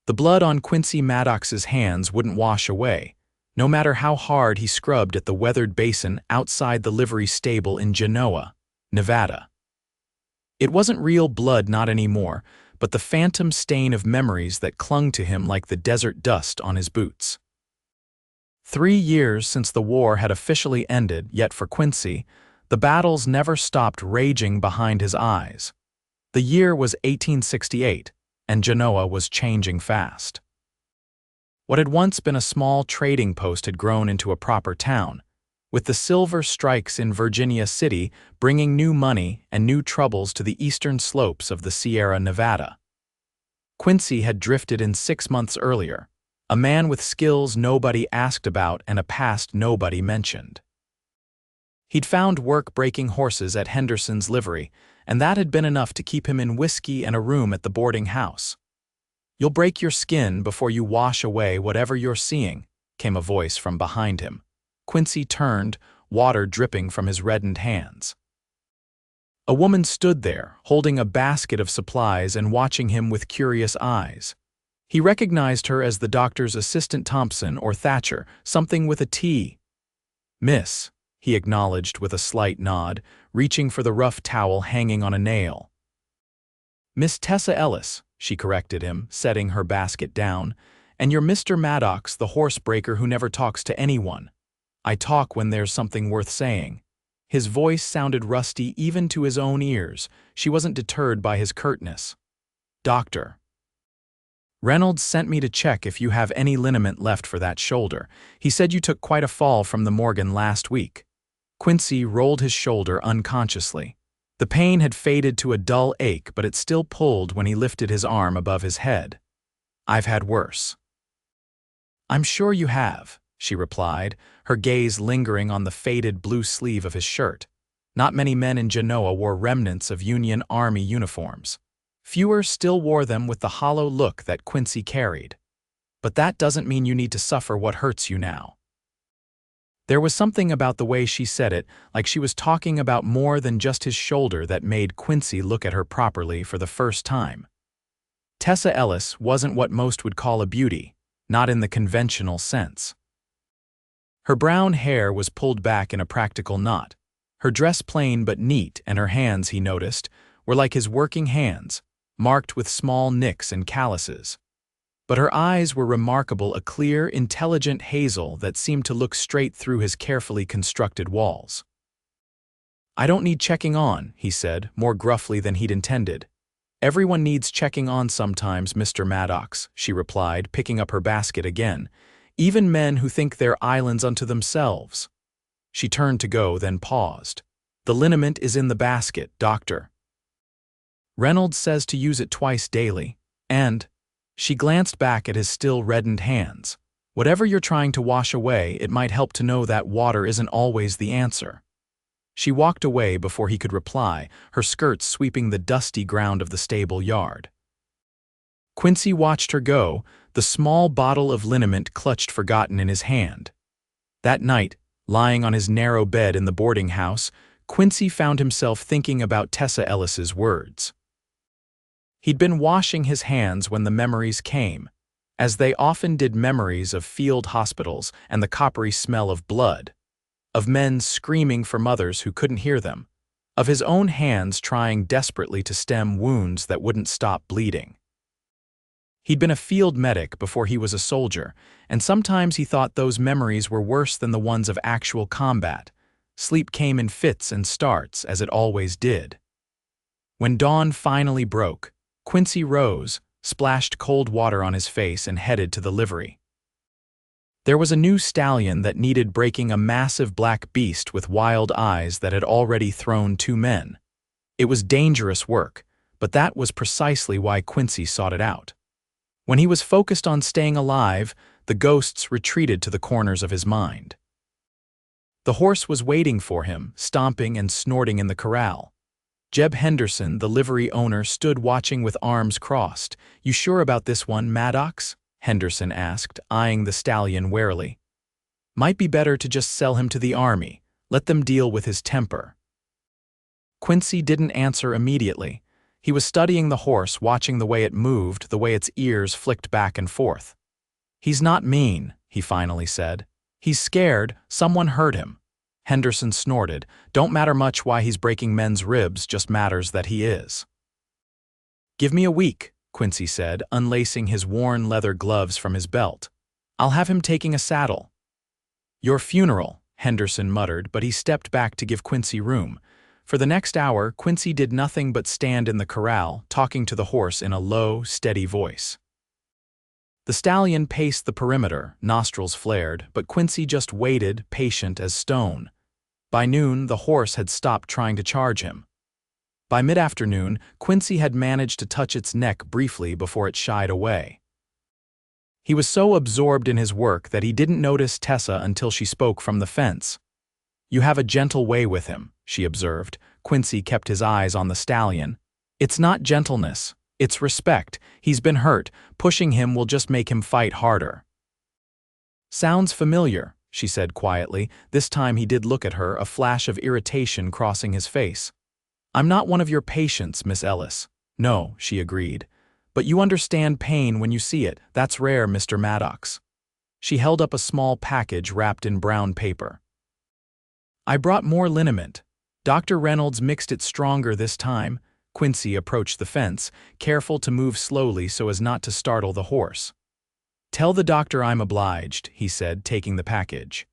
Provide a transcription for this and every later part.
The blood on Quincy Maddox's hands wouldn't wash away, no matter how hard he scrubbed at the weathered basin outside the livery stable in Genoa, Nevada. It wasn't real blood, not anymore, but the phantom stain of memories that clung to him like the desert dust on his boots. 3 years since the war had officially ended, yet for Quincy, the battles never stopped raging behind his eyes. The year was 1868, and Genoa was changing fast. What had once been a small trading post had grown into a proper town, with the silver strikes in Virginia City bringing new money and new troubles to the eastern slopes of the Sierra Nevada. Quincy had drifted in 6 months earlier, a man with skills nobody asked about and a past nobody mentioned. He'd found work breaking horses at Henderson's livery, and that had been enough to keep him in whiskey and a room at the boarding house. "You'll break your skin before you wash away whatever you're seeing," came a voice from behind him. Quincy turned, water dripping from his reddened hands. A woman stood there, holding a basket of supplies and watching him with curious eyes. He recognized her as the doctor's assistant Thompson or Thatcher, something with a T. "Miss," he acknowledged with a slight nod, reaching for the rough towel hanging on a nail. "Miss Tessa Ellis," she corrected him, setting her basket down, "and you're Mr. Maddox, the horsebreaker who never talks to anyone. I talk when there's something worth saying." His voice sounded rusty even to his own ears. She wasn't deterred by his curtness. "Doctor, Reynolds sent me to check if you have any liniment left for that shoulder. He said you took quite a fall from the Morgan last week." Quincy rolled his shoulder unconsciously. The pain had faded to a dull ache, but it still pulled when he lifted his arm above his head. "I've had worse." "I'm sure you have," she replied, her gaze lingering on the faded blue sleeve of his shirt. Not many men in Genoa wore remnants of Union Army uniforms. Fewer still wore them with the hollow look that Quincy carried. "But that doesn't mean you need to suffer what hurts you now." There was something about the way she said it, like she was talking about more than just his shoulder, that made Quincy look at her properly for the first time. Tessa Ellis wasn't what most would call a beauty, not in the conventional sense. Her brown hair was pulled back in a practical knot, her dress plain but neat, and her hands, he noticed, were like his working hands, marked with small nicks and calluses. But her eyes were remarkable, a clear, intelligent hazel that seemed to look straight through his carefully constructed walls. "I don't need checking on," he said, more gruffly than he'd intended. "Everyone needs checking on sometimes, Mr. Maddox," she replied, picking up her basket again. "Even men who think they're islands unto themselves." She turned to go, then paused. "The liniment is in the basket, doctor. Reynolds says to use it twice daily, and—" She glanced back at his still reddened hands. "Whatever you're trying to wash away, it might help to know that water isn't always the answer." She walked away before he could reply, her skirts sweeping the dusty ground of the stable yard. Quincy watched her go, the small bottle of liniment clutched forgotten in his hand. That night, lying on his narrow bed in the boarding house, Quincy found himself thinking about Tessa Ellis's words. He'd been washing his hands when the memories came, as they often did, memories of field hospitals and the coppery smell of blood, of men screaming for mothers who couldn't hear them, of his own hands trying desperately to stem wounds that wouldn't stop bleeding. He'd been a field medic before he was a soldier, and sometimes he thought those memories were worse than the ones of actual combat. Sleep came in fits and starts, as it always did. When dawn finally broke, Quincy rose, splashed cold water on his face, and headed to the livery. There was a new stallion that needed breaking, a massive black beast with wild eyes that had already thrown 2 men. It was dangerous work, but that was precisely why Quincy sought it out. When he was focused on staying alive, the ghosts retreated to the corners of his mind. The horse was waiting for him, stomping and snorting in the corral. Jeb Henderson, the livery owner, stood watching with arms crossed. "You sure about this one, Maddox?" Henderson asked, eyeing the stallion warily. "Might be better to just sell him to the army. Let them deal with his temper." Quincy didn't answer immediately. He was studying the horse, watching the way it moved, the way its ears flicked back and forth. "He's not mean," he finally said. "He's scared. Someone hurt him." Henderson snorted. "Don't matter much why he's breaking men's ribs, just matters that he is." "Give me a week," Quincy said, unlacing his worn leather gloves from his belt. "I'll have him taking a saddle." "Your funeral," Henderson muttered, but he stepped back to give Quincy room. For the next hour, Quincy did nothing but stand in the corral, talking to the horse in a low, steady voice. The stallion paced the perimeter, nostrils flared, but Quincy just waited, patient as stone. By noon, the horse had stopped trying to charge him. By mid-afternoon, Quincy had managed to touch its neck briefly before it shied away. He was so absorbed in his work that he didn't notice Tessa until she spoke from the fence. "You have a gentle way with him," she observed. Quincy kept his eyes on the stallion. "It's not gentleness. It's respect. He's been hurt. Pushing him will just make him fight harder." "Sounds familiar," she said quietly. This time he did look at her, a flash of irritation crossing his face. "I'm not one of your patients, Miss Ellis." "No," she agreed. "But you understand pain when you see it. That's rare, Mr. Maddox." She held up a small package wrapped in brown paper. "I brought more liniment. Dr. Reynolds mixed it stronger this time." Quincy approached the fence, careful to move slowly so as not to startle the horse. "Tell the doctor I'm obliged," he said, taking the package.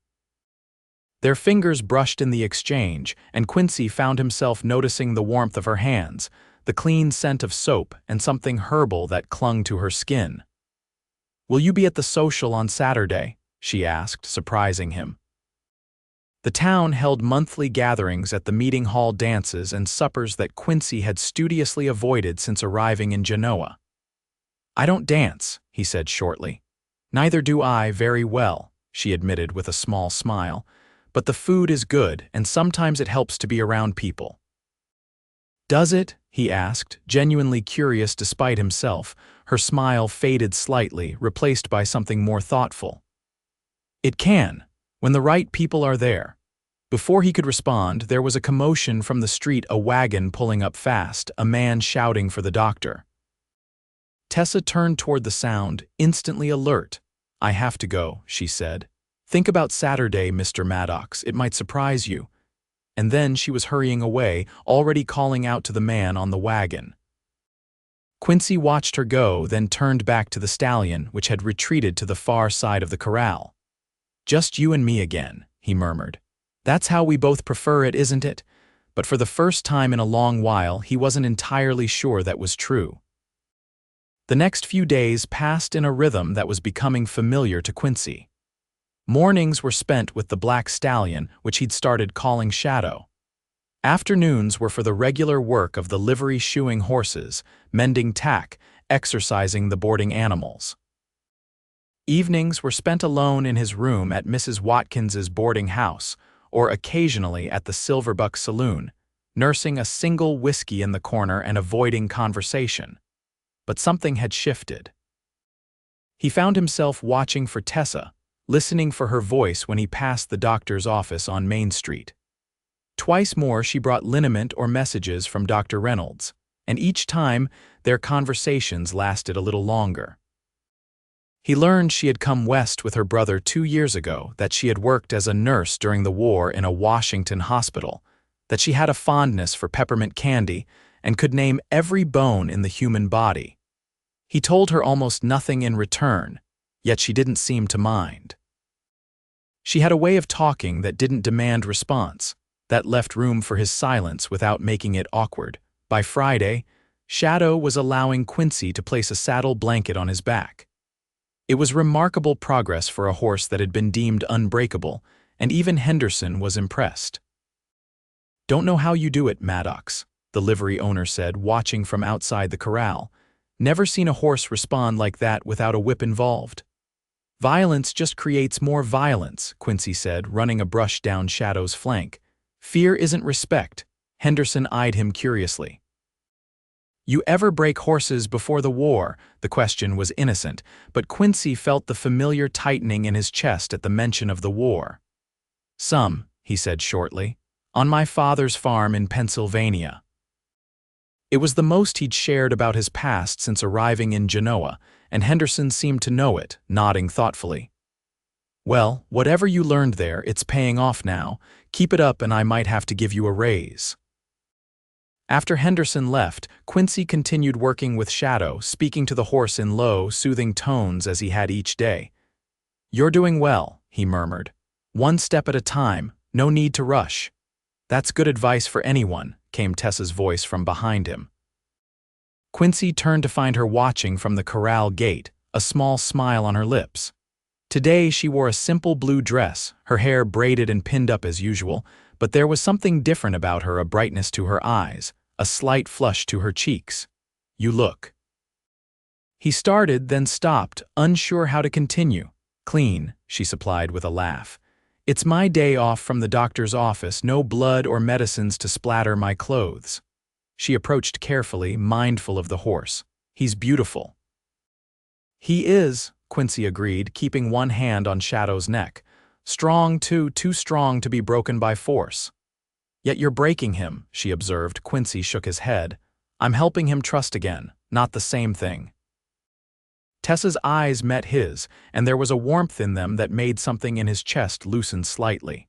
Their fingers brushed in the exchange, and Quincy found himself noticing the warmth of her hands, the clean scent of soap, and something herbal that clung to her skin. "Will you be at the social on Saturday?" she asked, surprising him. The town held monthly gatherings at the meeting hall, dances and suppers that Quincy had studiously avoided since arriving in Genoa. "I don't dance," he said shortly. "Neither do I very well," she admitted with a small smile. "But the food is good, and sometimes it helps to be around people." "Does it?" he asked, genuinely curious despite himself. Her smile faded slightly, replaced by something more thoughtful. "It can, when the right people are there." Before he could respond, there was a commotion from the street, a wagon pulling up fast, a man shouting for the doctor. Tessa turned toward the sound, instantly alert. "I have to go," she said. "Think about Saturday, Mr. Maddox. It might surprise you." And then she was hurrying away, already calling out to the man on the wagon. Quincy watched her go, then turned back to the stallion, which had retreated to the far side of the corral. "Just you and me again," he murmured. "That's how we both prefer it, isn't it?" But for the first time in a long while, he wasn't entirely sure that was true. The next few days passed in a rhythm that was becoming familiar to Quincy. Mornings were spent with the black stallion, which he'd started calling Shadow. Afternoons were for the regular work of the livery shoeing horses, mending tack, exercising the boarding animals. Evenings were spent alone in his room at Mrs. Watkins's boarding house, or occasionally at the Silverbuck Saloon, nursing a single whiskey in the corner and avoiding conversation. But something had shifted. He found himself watching for Tessa, listening for her voice when he passed the doctor's office on Main Street. Twice more she brought liniment or messages from Dr. Reynolds, and each time their conversations lasted a little longer. He learned she had come west with her brother 2 years ago, that she had worked as a nurse during the war in a Washington hospital, that she had a fondness for peppermint candy and could name every bone in the human body. He told her almost nothing in return, yet she didn't seem to mind. She had a way of talking that didn't demand response, that left room for his silence without making it awkward. By Friday, Shadow was allowing Quincy to place a saddle blanket on his back. It was remarkable progress for a horse that had been deemed unbreakable, and even Henderson was impressed. "Don't know how you do it, Maddox," the livery owner said, watching from outside the corral. "Never seen a horse respond like that without a whip involved." "Violence just creates more violence," Quincy said, running a brush down Shadow's flank. "Fear isn't respect." Henderson eyed him curiously. "You ever break horses before the war?" The question was innocent, but Quincy felt the familiar tightening in his chest at the mention of the war. "Some," he said shortly, "on my father's farm in Pennsylvania." It was the most he'd shared about his past since arriving in Genoa, and Henderson seemed to know it, nodding thoughtfully. "Well, whatever you learned there, it's paying off now. Keep it up and I might have to give you a raise." After Henderson left, Quincy continued working with Shadow, speaking to the horse in low, soothing tones as he had each day. "You're doing well," he murmured. "One step at a time, no need to rush." "That's good advice for anyone," came Tessa's voice from behind him. Quincy turned to find her watching from the corral gate, a small smile on her lips. Today she wore a simple blue dress, her hair braided and pinned up as usual, but there was something different about her, a brightness to her eyes, a slight flush to her cheeks. "You look." He started, then stopped, unsure how to continue. "Clean," she supplied with a laugh. "It's my day off from the doctor's office, no blood or medicines to splatter my clothes." She approached carefully, mindful of the horse. "He's beautiful." "He is," Quincy agreed, keeping one hand on Shadow's neck. "Strong, too strong to be broken by force." "Yet you're breaking him," she observed. Quincy shook his head. "I'm helping him trust again, not the same thing." Tessa's eyes met his, and there was a warmth in them that made something in his chest loosen slightly.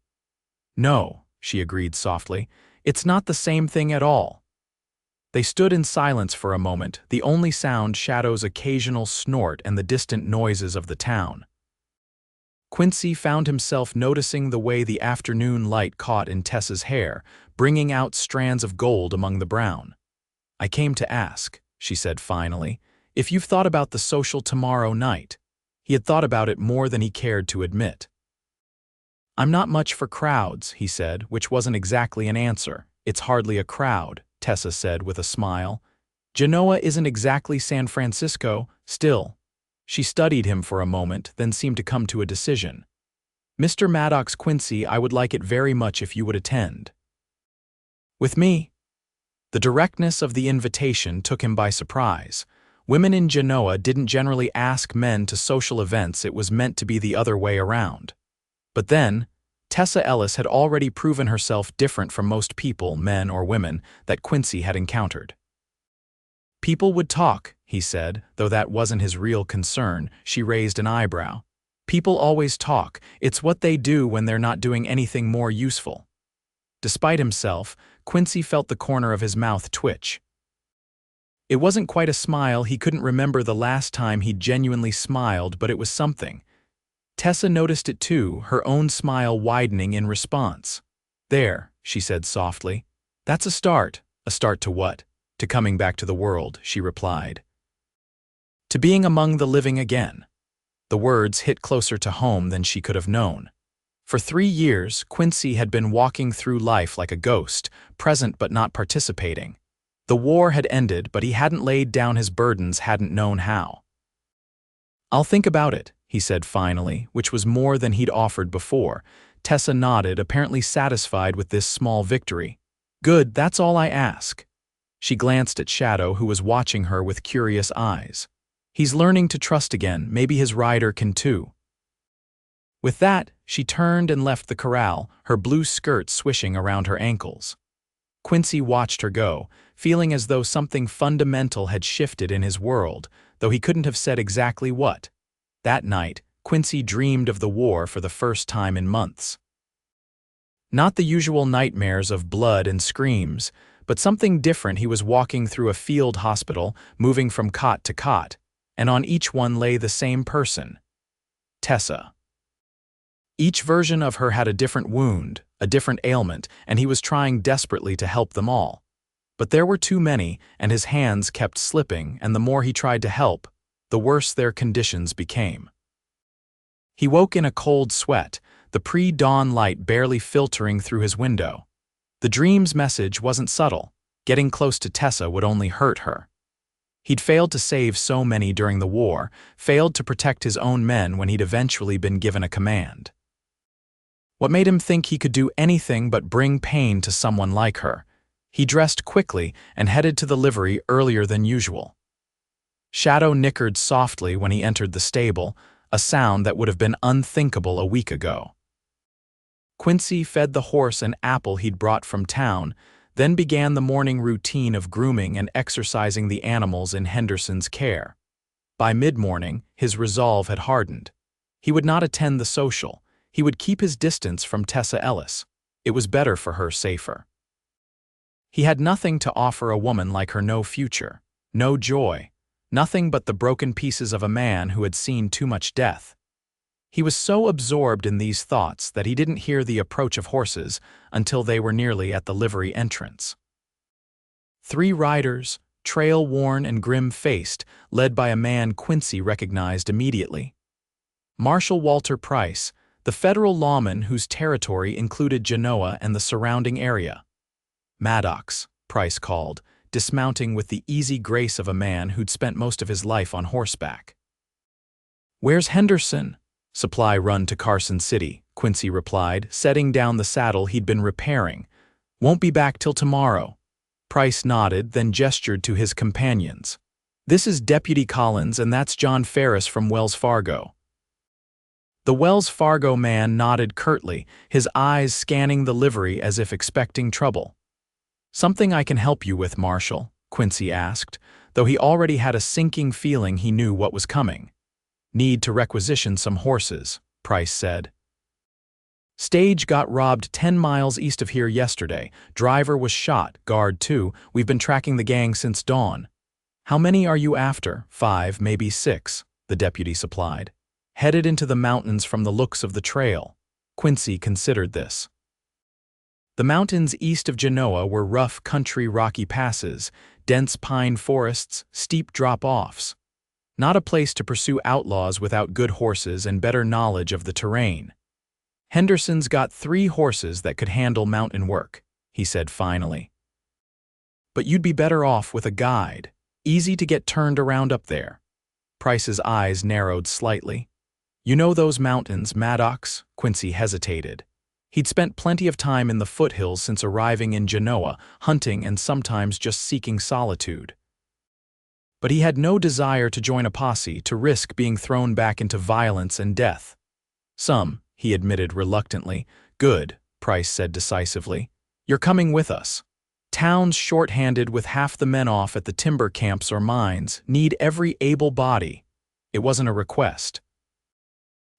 "No," she agreed softly, "it's not the same thing at all." They stood in silence for a moment, the only sound Shadow's occasional snort and the distant noises of the town. Quincy found himself noticing the way the afternoon light caught in Tessa's hair, bringing out strands of gold among the brown. "I came to ask," she said finally, "if you've thought about the social tomorrow night." He had thought about it more than he cared to admit. "I'm not much for crowds," he said, which wasn't exactly an answer. "It's hardly a crowd," Tessa said with a smile. "Genoa isn't exactly San Francisco, still." She studied him for a moment, then seemed to come to a decision. "Mr. Maddox, Quincy, I would like it very much if you would attend." "With me?" The directness of the invitation took him by surprise. Women in Genoa didn't generally ask men to social events. It was meant to be the other way around. But then, Tessa Ellis had already proven herself different from most people, men or women, that Quincy had encountered. "People would talk," he said, though that wasn't his real concern. She raised an eyebrow. "People always talk. It's what they do when they're not doing anything more useful." Despite himself, Quincy felt the corner of his mouth twitch. It wasn't quite a smile. He couldn't remember the last time he'd genuinely smiled, but it was something. Tessa noticed it too, her own smile widening in response. "There," she said softly. "That's a start." "A start to what?" "To coming back to the world," she replied. "To being among the living again." The words hit closer to home than she could have known. For 3 years, Quincy had been walking through life like a ghost, present but not participating. The war had ended, but he hadn't laid down his burdens, hadn't known how. "I'll think about it," he said finally, which was more than he'd offered before. Tessa nodded, apparently satisfied with this small victory. "Good, that's all I ask." She glanced at Shadow, who was watching her with curious eyes. "He's learning to trust again. Maybe his rider can too." With that, she turned and left the corral, her blue skirt swishing around her ankles. Quincy watched her go, feeling as though something fundamental had shifted in his world, though he couldn't have said exactly what. That night, Quincy dreamed of the war for the first time in months. Not the usual nightmares of blood and screams, but something different. He was walking through a field hospital, moving from cot to cot, and on each one lay the same person, Tessa. Each version of her had a different wound, a different ailment, and he was trying desperately to help them all. But there were too many, and his hands kept slipping, and the more he tried to help, the worse their conditions became. He woke in a cold sweat, the pre-dawn light barely filtering through his window. The dream's message wasn't subtle. Getting close to Tessa would only hurt her. He'd failed to save so many during the war, failed to protect his own men when he'd eventually been given a command. What made him think he could do anything but bring pain to someone like her? He dressed quickly and headed to the livery earlier than usual. Shadow nickered softly when he entered the stable, a sound that would have been unthinkable a week ago. Quincy fed the horse an apple he'd brought from town, Then began the morning routine of grooming and exercising the animals in Henderson's care. By mid-morning, his resolve had hardened. He would not attend the social. He would keep his distance from Tessa Ellis. It was better for her, safer. He had nothing to offer a woman like her, no future, no joy, nothing but the broken pieces of a man who had seen too much death. He was so absorbed in these thoughts that he didn't hear the approach of horses until they were nearly at the livery entrance. 3 riders, trail-worn and grim-faced, led by a man Quincy recognized immediately. Marshal Walter Price, the federal lawman whose territory included Genoa and the surrounding area. Maddox, Price called, dismounting with the easy grace of a man who'd spent most of his life on horseback. "Where's Henderson?" "Supply run to Carson City," Quincy replied, setting down the saddle he'd been repairing. "Won't be back till tomorrow." Price nodded, then gestured to his companions. "This is Deputy Collins, and that's John Ferris from Wells Fargo." The Wells Fargo man nodded curtly, his eyes scanning the livery as if expecting trouble. "Something I can help you with, Marshal?" Quincy asked, though he already had a sinking feeling he knew what was coming. "Need to requisition some horses," Price said. "Stage got robbed 10 miles east of here yesterday. Driver was shot, guard too. We've been tracking the gang since dawn." "How many are you after?" 5, maybe 6, the deputy supplied. "Headed into the mountains from the looks of the trail." Quincy considered this. The mountains east of Genoa were rough country rocky passes, dense pine forests, steep drop-offs. Not a place to pursue outlaws without good horses and better knowledge of the terrain. "Henderson's got 3 horses that could handle mountain work," he said finally. "But you'd be better off with a guide. Easy to get turned around up there." Price's eyes narrowed slightly. "You know those mountains, Maddox?" Quincy hesitated. He'd spent plenty of time in the foothills since arriving in Genoa, hunting and sometimes just seeking solitude. But he had no desire to join a posse, to risk being thrown back into violence and death. "Some," he admitted reluctantly. "Good," Price said decisively. "You're coming with us. Towns short-handed with half the men off at the timber camps or mines need every able body." It wasn't a request.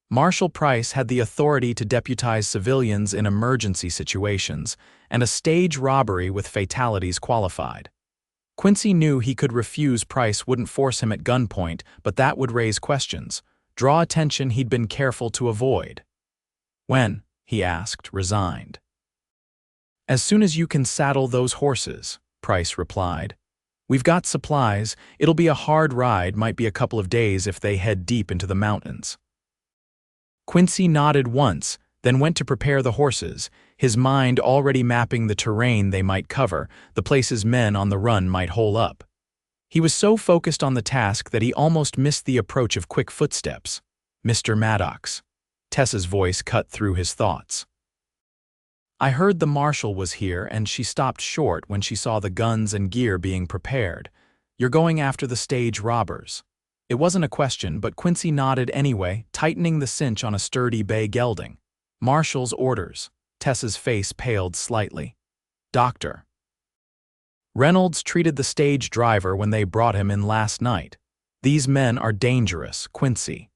Marshal Price had the authority to deputize civilians in emergency situations, and a stage robbery with fatalities qualified. Quincy knew he could refuse. Price wouldn't force him at gunpoint, but that would raise questions, draw attention he'd been careful to avoid. "When?" he asked, resigned. "As soon as you can saddle those horses," Price replied. "We've got supplies. It'll be a hard ride, might be a couple of days if they head deep into the mountains." Quincy nodded once, then went to prepare the horses, his mind already mapping the terrain they might cover, the places men on the run might hole up. He was so focused on the task that he almost missed the approach of quick footsteps. "Mr. Maddox." Tessa's voice cut through his thoughts. "I heard the marshal was here, and she stopped short when she saw the guns and gear being prepared. You're going after the stage robbers." It wasn't a question, but Quincy nodded anyway, tightening the cinch on a sturdy bay gelding. "Marshal's orders." Tessa's face paled slightly. "Doctor." "Reynolds treated the stage driver when they brought him in last night. These men are dangerous, Quincy."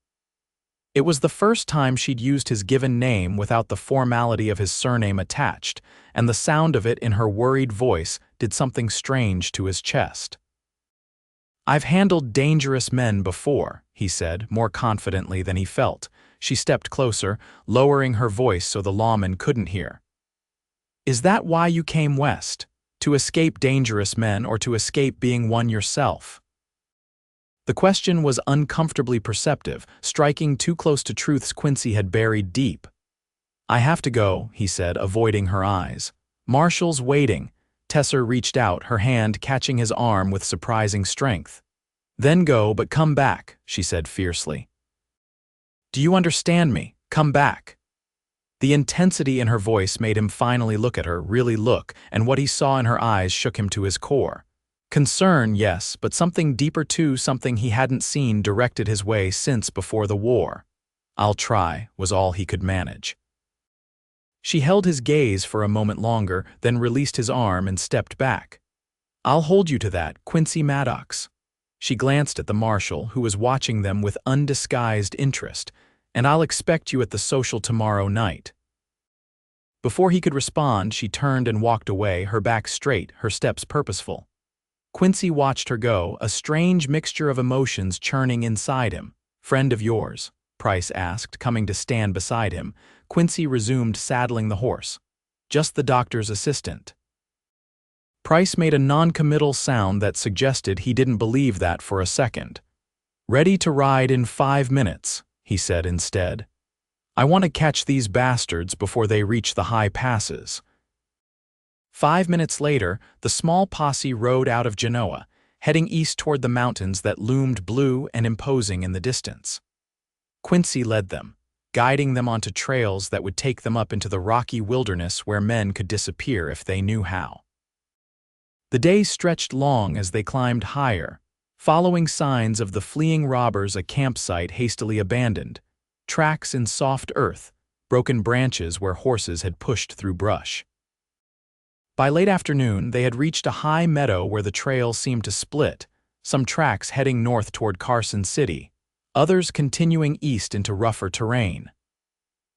It was the first time she'd used his given name without the formality of his surname attached, and the sound of it in her worried voice did something strange to his chest. "I've handled dangerous men before," he said, more confidently than he felt. She stepped closer, lowering her voice so the lawman couldn't hear. "Is that why you came west? To escape dangerous men or to escape being one yourself?" The question was uncomfortably perceptive, striking too close to truths Quincy had buried deep. "I have to go," he said, avoiding her eyes. "Marshal's waiting." Tessa reached out, her hand catching his arm with surprising strength. "Then go, but come back," she said fiercely. "Do you understand me? Come back." The intensity in her voice made him finally look at her, really look, and what he saw in her eyes shook him to his core. Concern, yes, but something deeper too, something he hadn't seen directed his way since before the war. "I'll try," was all he could manage. She held his gaze for a moment longer, then released his arm and stepped back. "I'll hold you to that, Quincy Maddox." She glanced at the marshal, who was watching them with undisguised interest. "And I'll expect you at the social tomorrow night." Before he could respond, she turned and walked away, her back straight, her steps purposeful. Quincy watched her go, a strange mixture of emotions churning inside him. "Friend of yours?" Price asked, coming to stand beside him. Quincy resumed saddling the horse. "Just the doctor's assistant." Price made a non-committal sound that suggested he didn't believe that for a second. "Ready to ride in 5 minutes," he said instead. "I want to catch these bastards before they reach the high passes." 5 minutes later, the small posse rode out of Genoa, heading east toward the mountains that loomed blue and imposing in the distance. Quincy led them, guiding them onto trails that would take them up into the rocky wilderness where men could disappear if they knew how. The day stretched long as they climbed higher, following signs of the fleeing robbers, a campsite hastily abandoned, tracks in soft earth, broken branches where horses had pushed through brush. By late afternoon, they had reached a high meadow where the trail seemed to split, some tracks heading north toward Carson City, others continuing east into rougher terrain.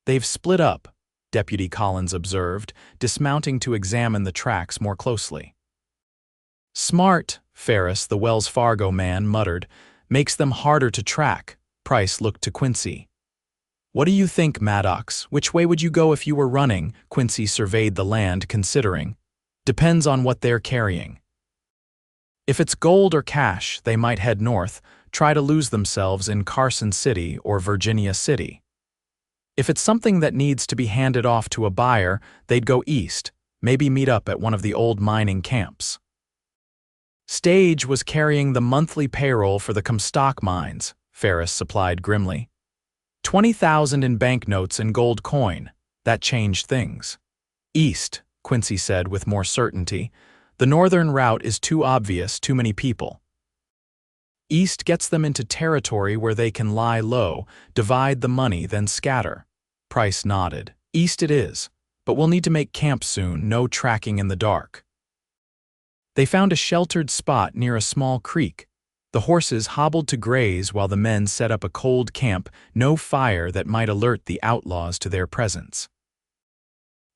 "They've split up," Deputy Collins observed, dismounting to examine the tracks more closely. "Smart," Ferris, the Wells Fargo man, muttered. "Makes them harder to track." Price looked to Quincy. "What do you think, Maddox? Which way would you go if you were running?" Quincy surveyed the land, considering. "Depends on what they're carrying. If it's gold or cash, they might head north, try to lose themselves in Carson City or Virginia City. If it's something that needs to be handed off to a buyer, they'd go east, maybe meet up at one of the old mining camps." Stage was carrying the monthly payroll for the Comstock mines, Ferris supplied grimly. 20,000 in banknotes and gold coin. That changed things. "East," Quincy said with more certainty. "The northern route is too obvious, too many people. East gets them into territory where they can lie low, divide the money, then scatter." Price nodded. "East it is, but we'll need to make camp soon, no tracking in the dark." They found a sheltered spot near a small creek. The horses hobbled to graze while the men set up a cold camp, no fire that might alert the outlaws to their presence.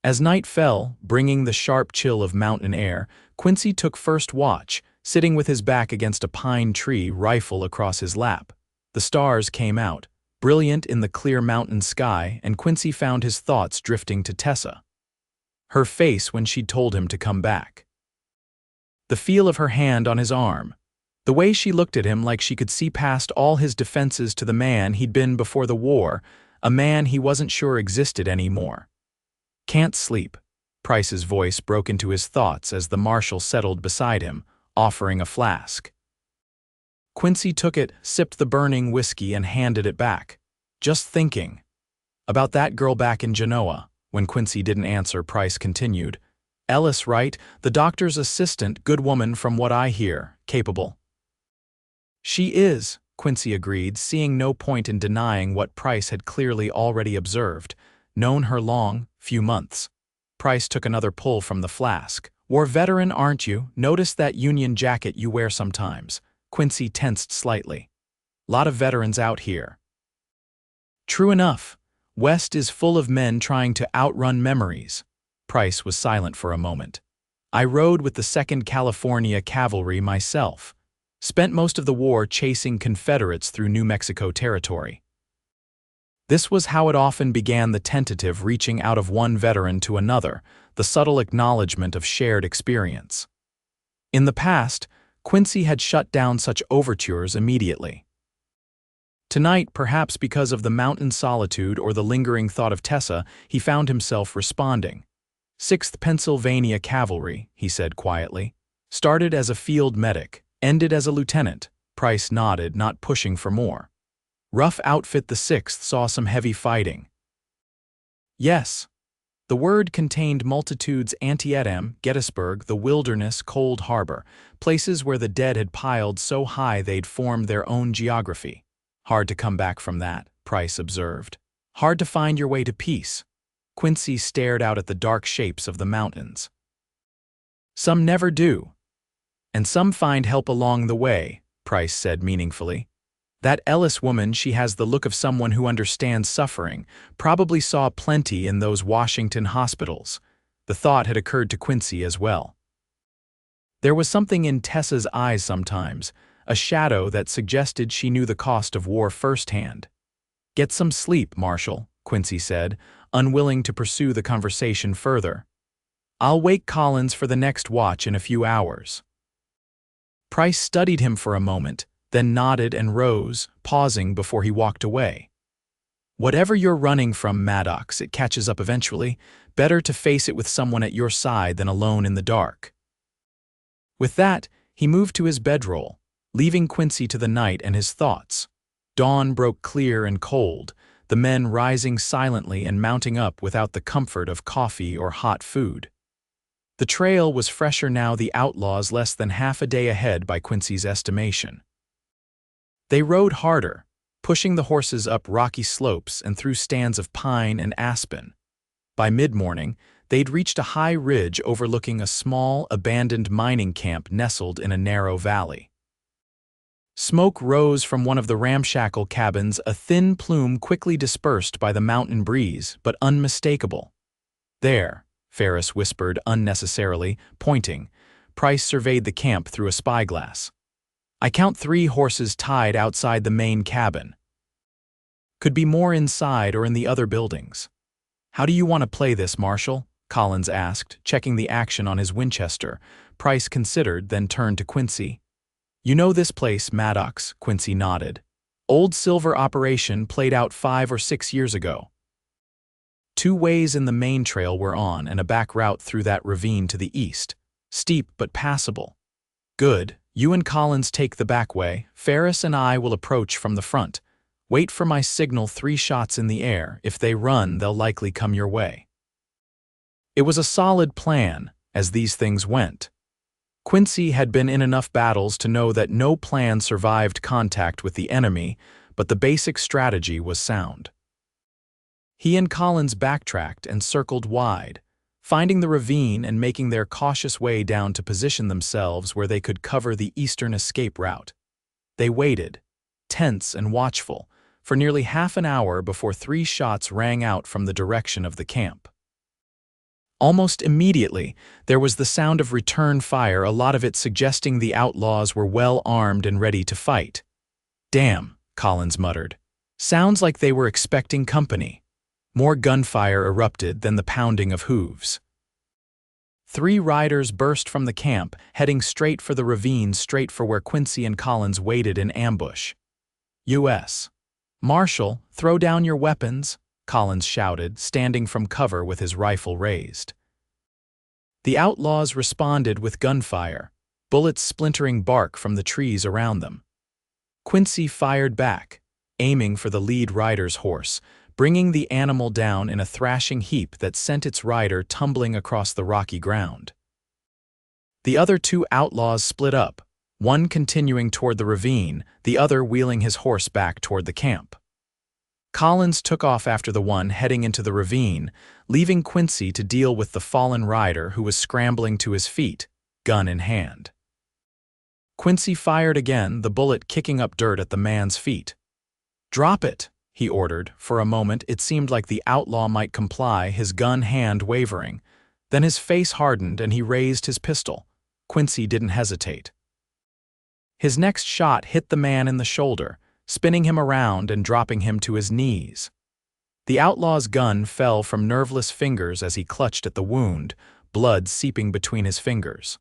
As night fell, bringing the sharp chill of mountain air, Quincy took first watch, sitting with his back against a pine tree, rifle across his lap. The stars came out, brilliant in the clear mountain sky, and Quincy found his thoughts drifting to Tessa. Her face when she'd told him to come back. The feel of her hand on his arm. The way she looked at him like she could see past all his defenses to the man he'd been before the war, a man he wasn't sure existed anymore. "Can't sleep." Price's voice broke into his thoughts as the marshal settled beside him, offering a flask. Quincy took it, sipped the burning whiskey, and handed it back. "Just thinking about that girl back in Genoa." When Quincy didn't answer, Price continued. "Ellis, right? The doctor's assistant, good woman from what I hear, capable." "She is," Quincy agreed, seeing no point in denying what Price had clearly already observed. "Known her long, few months." Price took another pull from the flask. "War veteran, aren't you? Noticed that Union jacket you wear sometimes." Quincy tensed slightly. "Lot of veterans out here." "True enough. West is full of men trying to outrun memories." Price was silent for a moment. "I rode with the 2nd California Cavalry myself. Spent most of the war chasing Confederates through New Mexico territory." This was how it often began, the tentative reaching out of one veteran to another, the subtle acknowledgement of shared experience. In the past, Quincy had shut down such overtures immediately. Tonight, perhaps because of the mountain solitude or the lingering thought of Tessa, he found himself responding. 6th Pennsylvania Cavalry," he said quietly. "Started as a field medic, ended as a lieutenant." Price nodded, not pushing for more. "Rough outfit. The 6th saw some heavy fighting." "Yes." The word contained multitudes. Antietam, Gettysburg, the Wilderness, Cold Harbor, places where the dead had piled so high they'd formed their own geography. "Hard to come back from that," Price observed. "Hard to find your way to peace." Quincy stared out at the dark shapes of the mountains. Some never do. And some find help along the way, Price said meaningfully. That Ellis woman, she has the look of someone who understands suffering, probably saw plenty in those Washington hospitals. The thought had occurred to Quincy as well. There was something in Tessa's eyes sometimes, a shadow that suggested she knew the cost of war firsthand. "Get some sleep, Marshal," Quincy said, unwilling to pursue the conversation further. "I'll wake Collins for the next watch in a few hours." Price studied him for a moment, then nodded and rose, pausing before he walked away. "Whatever you're running from, Maddox, it catches up eventually. Better to face it with someone at your side than alone in the dark." With that, he moved to his bedroll, leaving Quincy to the night and his thoughts. Dawn broke clear and cold, the men rising silently and mounting up without the comfort of coffee or hot food. The trail was fresher now, the outlaws less than half a day ahead by Quincy's estimation. They rode harder, pushing the horses up rocky slopes and through stands of pine and aspen. By mid-morning, they'd reached a high ridge overlooking a small, abandoned mining camp nestled in a narrow valley. Smoke rose from one of the ramshackle cabins, a thin plume quickly dispersed by the mountain breeze, but unmistakable. "There," Ferris whispered unnecessarily, pointing. Price surveyed the camp through a spyglass. "I count 3 horses tied outside the main cabin. Could be more inside or in the other buildings." "How do you want to play this, Marshal?" Collins asked, checking the action on his Winchester. Price considered, then turned to Quincy. "You know this place, Maddox," Quincy nodded. "Old Silver operation played out 5 or 6 years ago. 2 ways in the main trail we're on and a back route through that ravine to the east. Steep but passable." "Good. You and Collins take the back way. Ferris and I will approach from the front. Wait for my signal, 3 shots in the air. If they run, they'll likely come your way." It was a solid plan, as these things went. Quincy had been in enough battles to know that no plan survived contact with the enemy, but the basic strategy was sound. He and Collins backtracked and circled wide, finding the ravine and making their cautious way down to position themselves where they could cover the eastern escape route. They waited, tense and watchful, for nearly half an hour before 3 shots rang out from the direction of the camp. Almost immediately, there was the sound of return fire, a lot of it suggesting the outlaws were well armed and ready to fight. "Damn," Collins muttered. "Sounds like they were expecting company." More gunfire erupted, then the pounding of hooves. 3 riders burst from the camp, heading straight for the ravine, straight for where Quincy and Collins waited in ambush. U.S. "Marshal, throw down your weapons," Collins shouted, standing from cover with his rifle raised. The outlaws responded with gunfire, bullets splintering bark from the trees around them. Quincy fired back, aiming for the lead rider's horse, bringing the animal down in a thrashing heap that sent its rider tumbling across the rocky ground. The other 2 outlaws split up, one continuing toward the ravine, the other wheeling his horse back toward the camp. Collins took off after the one heading into the ravine, leaving Quincy to deal with the fallen rider who was scrambling to his feet, gun in hand. Quincy fired again, the bullet kicking up dirt at the man's feet. "Drop it," he ordered. For a moment, it seemed like the outlaw might comply, his gun hand wavering. Then his face hardened and he raised his pistol. Quincy didn't hesitate. His next shot hit the man in the shoulder, spinning him around and dropping him to his knees. The outlaw's gun fell from nerveless fingers as he clutched at the wound, blood seeping between his fingers.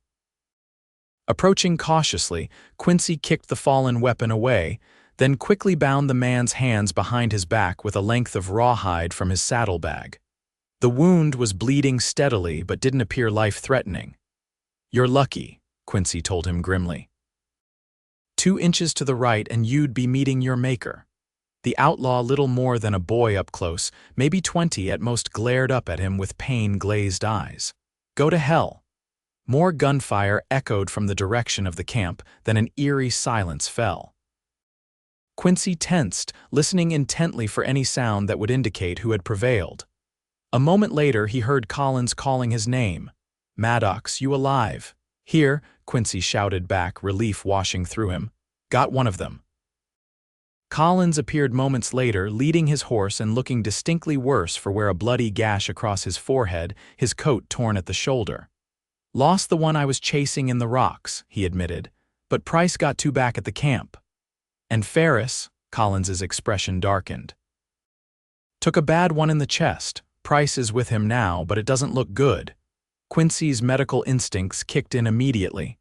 Approaching cautiously, Quincy kicked the fallen weapon away, then quickly bound the man's hands behind his back with a length of rawhide from his saddlebag. The wound was bleeding steadily but didn't appear life-threatening. "You're lucky," Quincy told him grimly. 2 inches to the right and you'd be meeting your maker." The outlaw, little more than a boy up close, maybe 20 at most, glared up at him with pain-glazed eyes. "Go to hell." More gunfire echoed from the direction of the camp, then an eerie silence fell. Quincy tensed, listening intently for any sound that would indicate who had prevailed. A moment later, he heard Collins calling his name. "Maddox, you alive?" "Here," Quincy shouted back, relief washing through him. "Got one of them." Collins appeared moments later, leading his horse and looking distinctly worse for a bloody gash across his forehead, his coat torn at the shoulder. "Lost the one I was chasing in the rocks," he admitted, "but Price got two back at the camp." "And Ferris," Collins's expression darkened. "Took a bad one in the chest. Price is with him now, but it doesn't look good." Quincy's medical instincts kicked in immediately.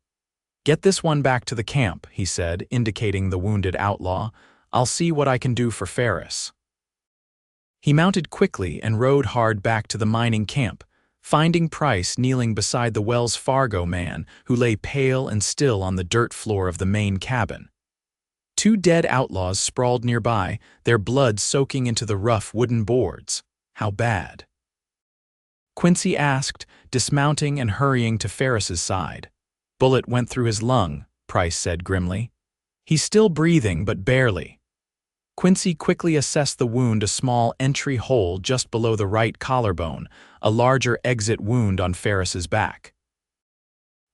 "Get this one back to the camp," he said, indicating the wounded outlaw. "I'll see what I can do for Ferris." He mounted quickly and rode hard back to the mining camp, finding Price kneeling beside the Wells Fargo man who lay pale and still on the dirt floor of the main cabin. Two dead outlaws sprawled nearby, their blood soaking into the rough wooden boards. "How bad?" Quincy asked, dismounting and hurrying to Ferris's side. "Bullet went through his lung," Price said grimly. "He's still breathing, but barely." Quincy quickly assessed the wound, a small entry hole just below the right collarbone, a larger exit wound on Ferris's back.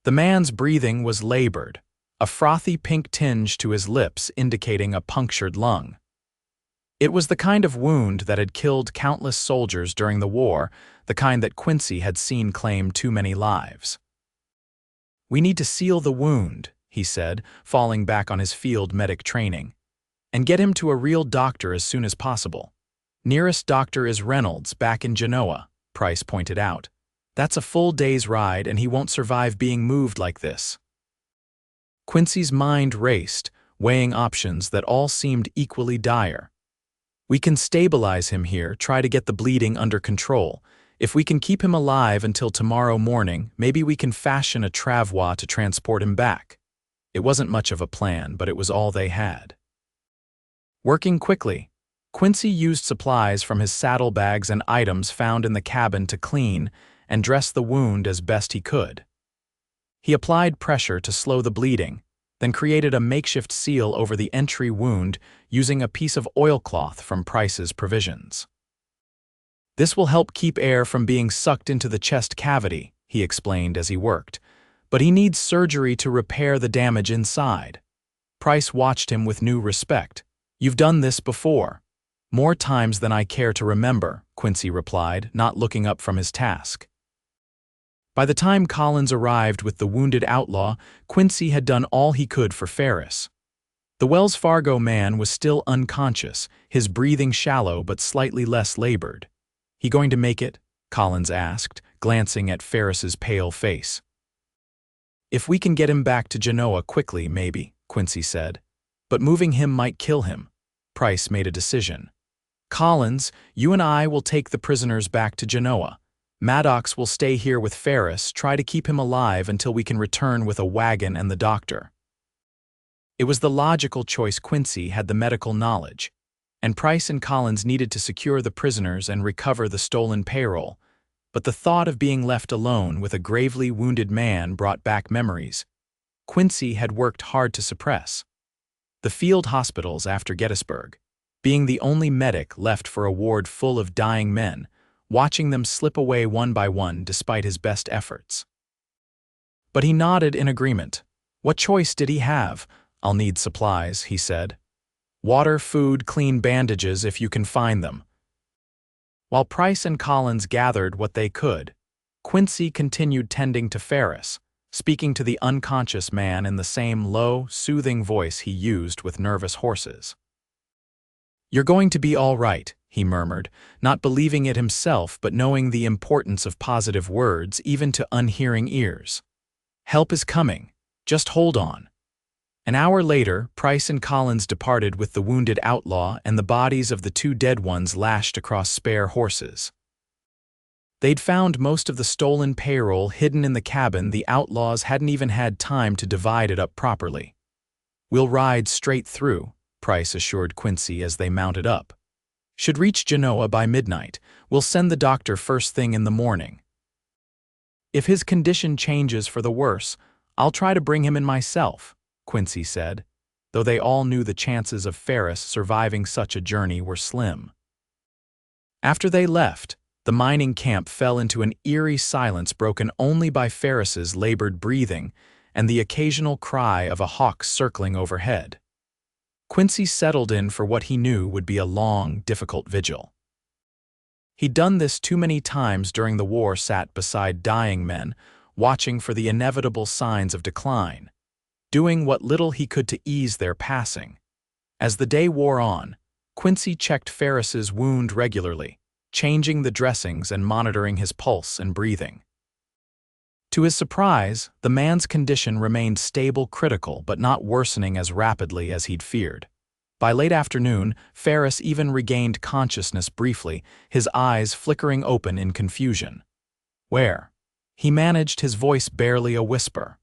The man's breathing was labored, a frothy pink tinge to his lips indicating a punctured lung. It was the kind of wound that had killed countless soldiers during the war, the kind that Quincy had seen claim too many lives. "We need to seal the wound," he said, falling back on his field medic training, "and get him to a real doctor as soon as possible. Nearest doctor is Reynolds, back in Genoa," Price pointed out. "That's a full day's ride, and he won't survive being moved like this." Quincy's mind raced, weighing options that all seemed equally dire. "We can stabilize him here, try to get the bleeding under control. If we can keep him alive until tomorrow morning, maybe we can fashion a travois to transport him back." It wasn't much of a plan, but it was all they had. Working quickly, Quincy used supplies from his saddlebags and items found in the cabin to clean and dress the wound as best he could. He applied pressure to slow the bleeding, then created a makeshift seal over the entry wound using a piece of oilcloth from Price's provisions. "This will help keep air from being sucked into the chest cavity," he explained as he worked, "but he needs surgery to repair the damage inside." Price watched him with new respect. "You've done this before." "More times than I care to remember," Quincy replied, not looking up from his task. By the time Collins arrived with the wounded outlaw, Quincy had done all he could for Ferris. The Wells Fargo man was still unconscious, his breathing shallow but slightly less labored. "He going to make it?" Collins asked, glancing at Ferris's pale face. "If we can get him back to Genoa quickly, maybe," Quincy said. "But moving him might kill him." Price made a decision. "Collins, you and I will take the prisoners back to Genoa. Maddox will stay here with Ferris, try to keep him alive until we can return with a wagon and the doctor." It was the logical choice. Quincy had the medical knowledge, and Price and Collins needed to secure the prisoners and recover the stolen payroll. But the thought of being left alone with a gravely wounded man brought back memories Quincy had worked hard to suppress. The field hospitals after Gettysburg, being the only medic left for a ward full of dying men, watching them slip away one by one despite his best efforts. But he nodded in agreement. What choice did he have? "I'll need supplies," he said. "Water, food, clean bandages if you can find them." While Price and Collins gathered what they could, Quincy continued tending to Ferris, speaking to the unconscious man in the same low, soothing voice he used with nervous horses. "You're going to be all right," he murmured, not believing it himself but knowing the importance of positive words even to unhearing ears. "Help is coming. Just hold on." An hour later, Price and Collins departed with the wounded outlaw and the bodies of the two dead ones lashed across spare horses. They'd found most of the stolen payroll hidden in the cabin. The outlaws hadn't even had time to divide it up properly. "We'll ride straight through," Price assured Quincy as they mounted up. "Should reach Genoa by midnight. We'll send the doctor first thing in the morning. If his condition changes for the worse, I'll try to bring him in myself," Quincy said, though they all knew the chances of Ferris surviving such a journey were slim. After they left, The mining camp fell into an eerie silence broken only by Ferris's labored breathing and the occasional cry of a hawk circling overhead. Quincy settled in for what he knew would be a long, difficult vigil. He'd done this too many times during the war, sat beside dying men, watching for the inevitable signs of decline, doing what little he could to ease their passing. As the day wore on, Quincy checked Ferris's wound regularly, changing the dressings and monitoring his pulse and breathing. To his surprise, the man's condition remained stable, critical, but not worsening as rapidly as he'd feared. By late afternoon, Ferris even regained consciousness briefly, his eyes flickering open in confusion. "Where?" He managed, his voice barely a whisper.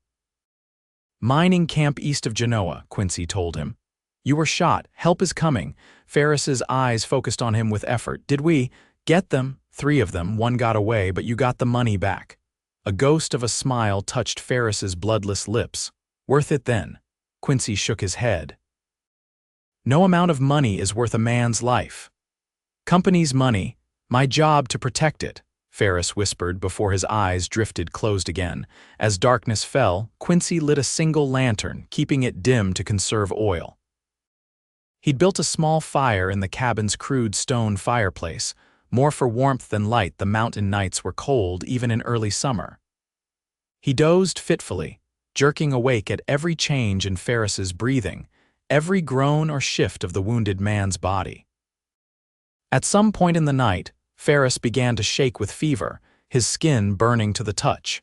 "Mining camp east of Genoa," Quincy told him. "You were shot. Help is coming." Ferris's eyes focused on him with effort. "Did we get them?" "3 of them. 1 got away, but you got the money back." A ghost of a smile touched Ferris's bloodless lips. "Worth it then?" Quincy shook his head. "No amount of money is worth a man's life." "Company's money, my job to protect it," Ferris whispered before his eyes drifted closed again. As darkness fell, Quincy lit a single lantern, keeping it dim to conserve oil. He'd built a small fire in the cabin's crude stone fireplace, more for warmth than light. The mountain nights were cold even in early summer. He dozed fitfully, jerking awake at every change in Ferris's breathing, every groan or shift of the wounded man's body. At some point in the night, Ferris began to shake with fever, his skin burning to the touch.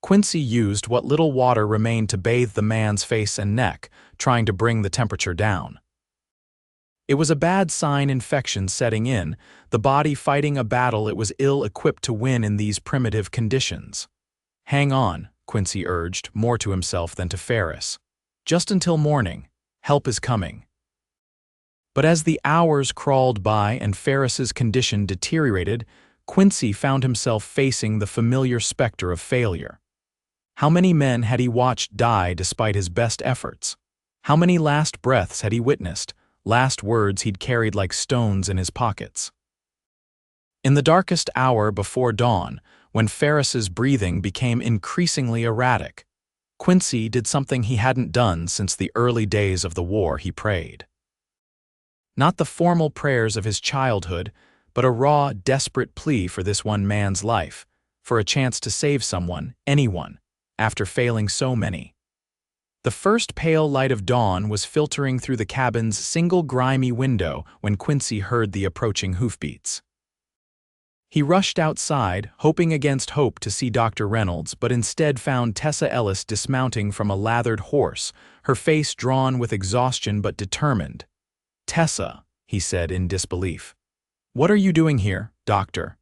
Quincy used what little water remained to bathe the man's face and neck, trying to bring the temperature down. It was a bad sign, infection setting in, the body fighting a battle it was ill-equipped to win in these primitive conditions. "Hang on," Quincy urged, more to himself than to Ferris. "Just until morning. Help is coming." But as the hours crawled by and Ferris's condition deteriorated, Quincy found himself facing the familiar specter of failure. How many men had he watched die despite his best efforts? How many last breaths had he witnessed, last words he'd carried like stones in his pockets? In the darkest hour before dawn, when Ferris's breathing became increasingly erratic, Quincy did something he hadn't done since the early days of the war. He prayed. Not the formal prayers of his childhood, but a raw, desperate plea for this one man's life, for a chance to save someone, anyone, after failing so many. The first pale light of dawn was filtering through the cabin's single grimy window when Quincy heard the approaching hoofbeats. He rushed outside, hoping against hope to see Dr. Reynolds, but instead found Tessa Ellis dismounting from a lathered horse, her face drawn with exhaustion but determined. "Tessa," he said in disbelief. "What are you doing here, doctor?"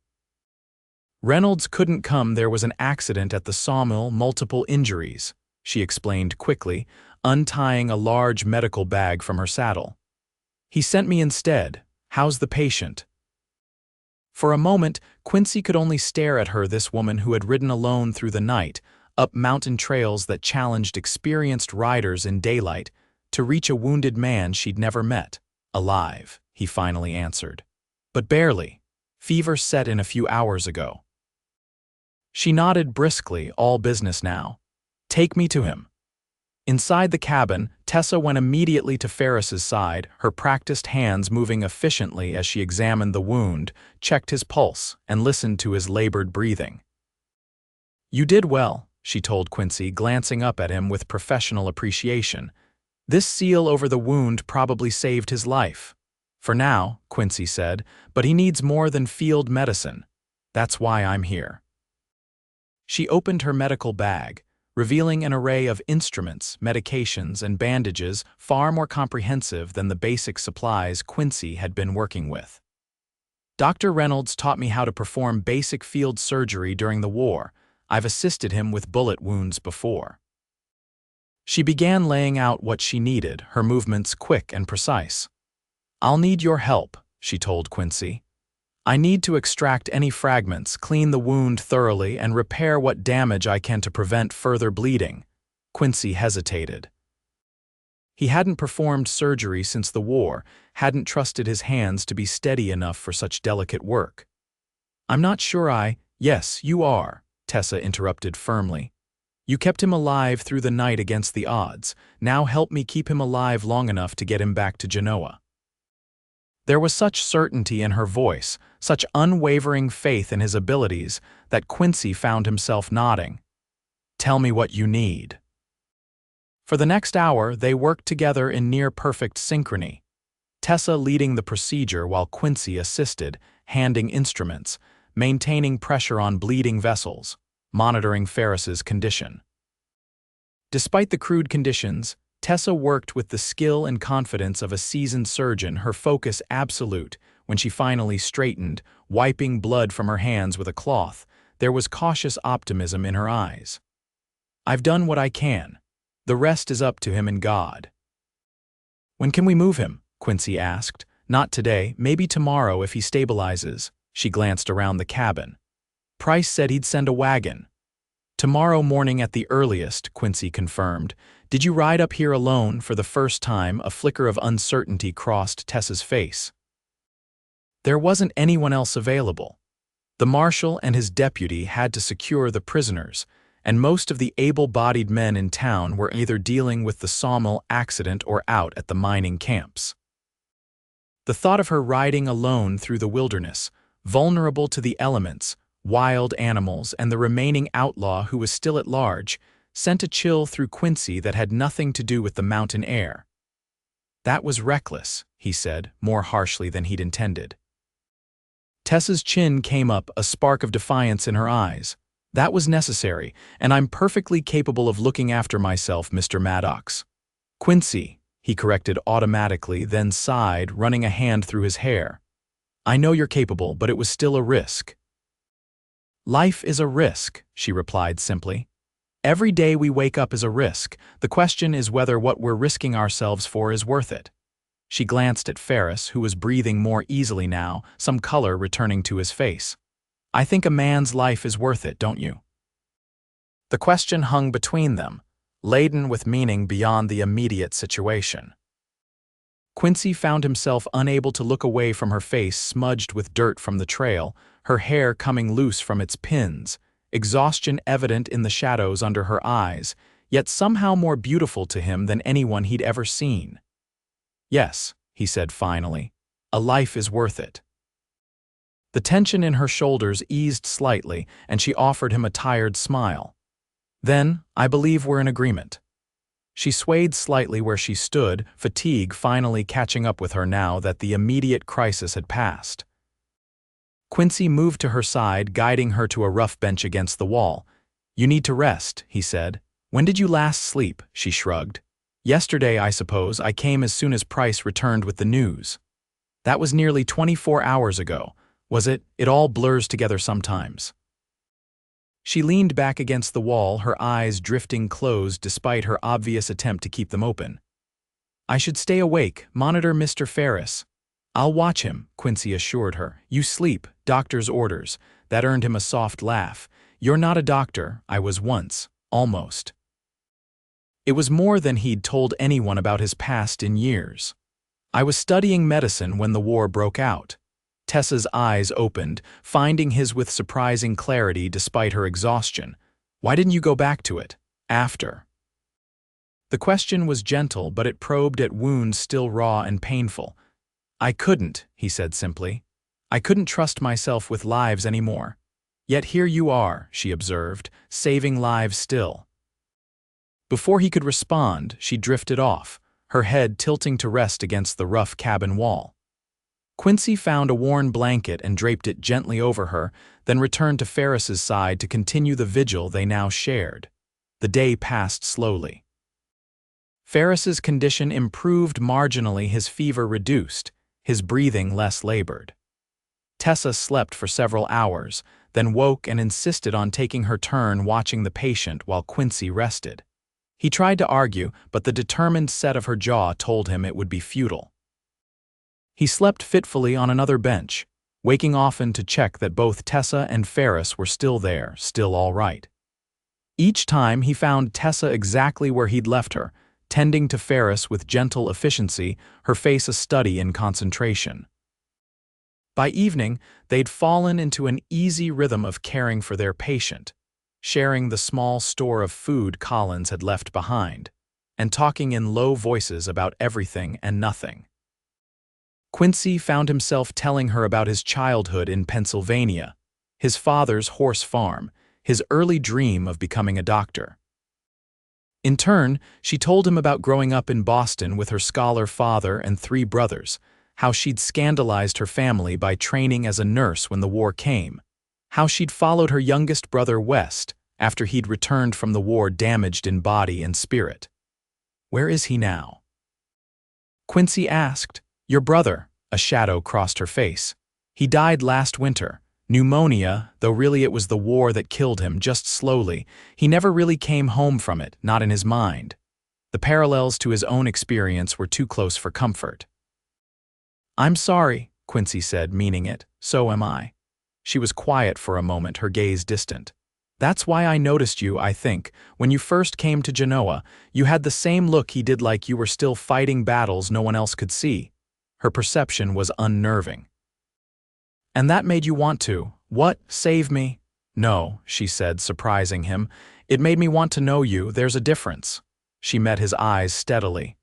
"Reynolds couldn't come. There was an accident at the sawmill, multiple injuries," she explained quickly, untying a large medical bag from her saddle. "He sent me instead. How's the patient?" For a moment, Quincy could only stare at her, this woman who had ridden alone through the night, up mountain trails that challenged experienced riders in daylight, to reach a wounded man she'd never met. "Alive," he finally answered. "But barely. Fever set in a few hours ago." She nodded briskly, all business now. "Take me to him." Inside the cabin, Tessa went immediately to Ferris's side, her practiced hands moving efficiently as she examined the wound, checked his pulse, and listened to his labored breathing. "You did well," she told Quincy, glancing up at him with professional appreciation. "This seal over the wound probably saved his life." "For now," Quincy said, "but he needs more than field medicine. That's why I'm here." She opened her medical bag, revealing an array of instruments, medications, and bandages far more comprehensive than the basic supplies Quincy had been working with. "Dr. Reynolds taught me how to perform basic field surgery during the war. I've assisted him with bullet wounds before." She began laying out what she needed, her movements quick and precise. "I'll need your help," she told Quincy. "I need to extract any fragments, clean the wound thoroughly, and repair what damage I can to prevent further bleeding." Quincy hesitated. He hadn't performed surgery since the war, hadn't trusted his hands to be steady enough for such delicate work. I'm not sure Yes, you are, Tessa interrupted firmly. You kept him alive through the night against the odds. Now help me keep him alive long enough to get him back to Genoa. There was such certainty in her voice, such unwavering faith in his abilities, that Quincy found himself nodding. Tell me what you need. For the next hour, they worked together in near-perfect synchrony, Tessa leading the procedure while Quincy assisted, handing instruments, maintaining pressure on bleeding vessels, monitoring Ferris's condition. Despite the crude conditions, Tessa worked with the skill and confidence of a seasoned surgeon, her focus absolute. When she finally straightened, wiping blood from her hands with a cloth, there was cautious optimism in her eyes. I've done what I can. The rest is up to him and God. When can we move him? Quincy asked. Not today, maybe tomorrow if he stabilizes. She glanced around the cabin. Price said he'd send a wagon. Tomorrow morning at the earliest, Quincy confirmed. Did you ride up here alone? For the first time, a flicker of uncertainty crossed Tessa's face. There wasn't anyone else available. The marshal and his deputy had to secure the prisoners, and most of the able-bodied men in town were either dealing with the sawmill accident or out at the mining camps. The thought of her riding alone through the wilderness, vulnerable to the elements, wild animals, and the remaining outlaw who was still at large, sent a chill through Quincy that had nothing to do with the mountain air. That was reckless, he said, more harshly than he'd intended. Tessa's chin came up, a spark of defiance in her eyes. That was necessary, and I'm perfectly capable of looking after myself, Mr. Maddox. Quincy, he corrected automatically, then sighed, running a hand through his hair. I know you're capable, but it was still a risk. Life is a risk, she replied simply. Every day we wake up is a risk. The question is whether what we're risking ourselves for is worth it. She glanced at Ferris, who was breathing more easily now, some color returning to his face. I think a man's life is worth it, don't you? The question hung between them, laden with meaning beyond the immediate situation. Quincy found himself unable to look away from her face smudged with dirt from the trail, her hair coming loose from its pins, exhaustion evident in the shadows under her eyes, yet somehow more beautiful to him than anyone he'd ever seen. Yes, he said finally, a life is worth it. The tension in her shoulders eased slightly, and she offered him a tired smile. Then, I believe we're in agreement. She swayed slightly where she stood, fatigue finally catching up with her now that the immediate crisis had passed. Quincy moved to her side, guiding her to a rough bench against the wall. You need to rest, he said. When did you last sleep? She shrugged. Yesterday, I suppose. I came as soon as Price returned with the news. That was nearly 24 hours ago. Was it? It all blurs together sometimes. She leaned back against the wall, her eyes drifting closed despite her obvious attempt to keep them open. I should stay awake, monitor Mr. Ferris. I'll watch him, Quincy assured her. You sleep, doctor's orders. That earned him a soft laugh. You're not a doctor, I was once, almost. It was more than he'd told anyone about his past in years. I was studying medicine when the war broke out. Tessa's eyes opened, finding his with surprising clarity despite her exhaustion. Why didn't you go back to it, after? The question was gentle, but it probed at wounds still raw and painful. I couldn't, he said simply. I couldn't trust myself with lives anymore. Yet here you are, she observed, saving lives still. Before he could respond, she drifted off, her head tilting to rest against the rough cabin wall. Quincy found a worn blanket and draped it gently over her, then returned to Ferris's side to continue the vigil they now shared. The day passed slowly. Ferris's condition improved marginally, his fever reduced, his breathing less labored. Tessa slept for several hours, then woke and insisted on taking her turn watching the patient while Quincy rested. He tried to argue, but the determined set of her jaw told him it would be futile. He slept fitfully on another bench, waking often to check that both Tessa and Ferris were still there, still all right. Each time he found Tessa exactly where he'd left her, tending to Ferris with gentle efficiency, her face a study in concentration. By evening, they'd fallen into an easy rhythm of caring for their patient, sharing the small store of food Collins had left behind, and talking in low voices about everything and nothing. Quincy found himself telling her about his childhood in Pennsylvania, his father's horse farm, his early dream of becoming a doctor. In turn, she told him about growing up in Boston with her scholar father and 3 brothers, how she'd scandalized her family by training as a nurse when the war came, how she'd followed her youngest brother west after he'd returned from the war damaged in body and spirit. "Where is he now?" Quincy asked. "Your brother," a shadow crossed her face. "He died last winter. Pneumonia, though really it was the war that killed him, just slowly. He never really came home from it, not in his mind." The parallels to his own experience were too close for comfort. "I'm sorry," Quincy said, meaning it. "So am I." She was quiet for a moment, her gaze distant. "That's why I noticed you, I think. When you first came to Genoa, you had the same look he did, like you were still fighting battles no one else could see." Her perception was unnerving. "And that made you want to, what, save me?" "No," she said, surprising him. "It made me want to know you. There's a difference." She met his eyes steadily.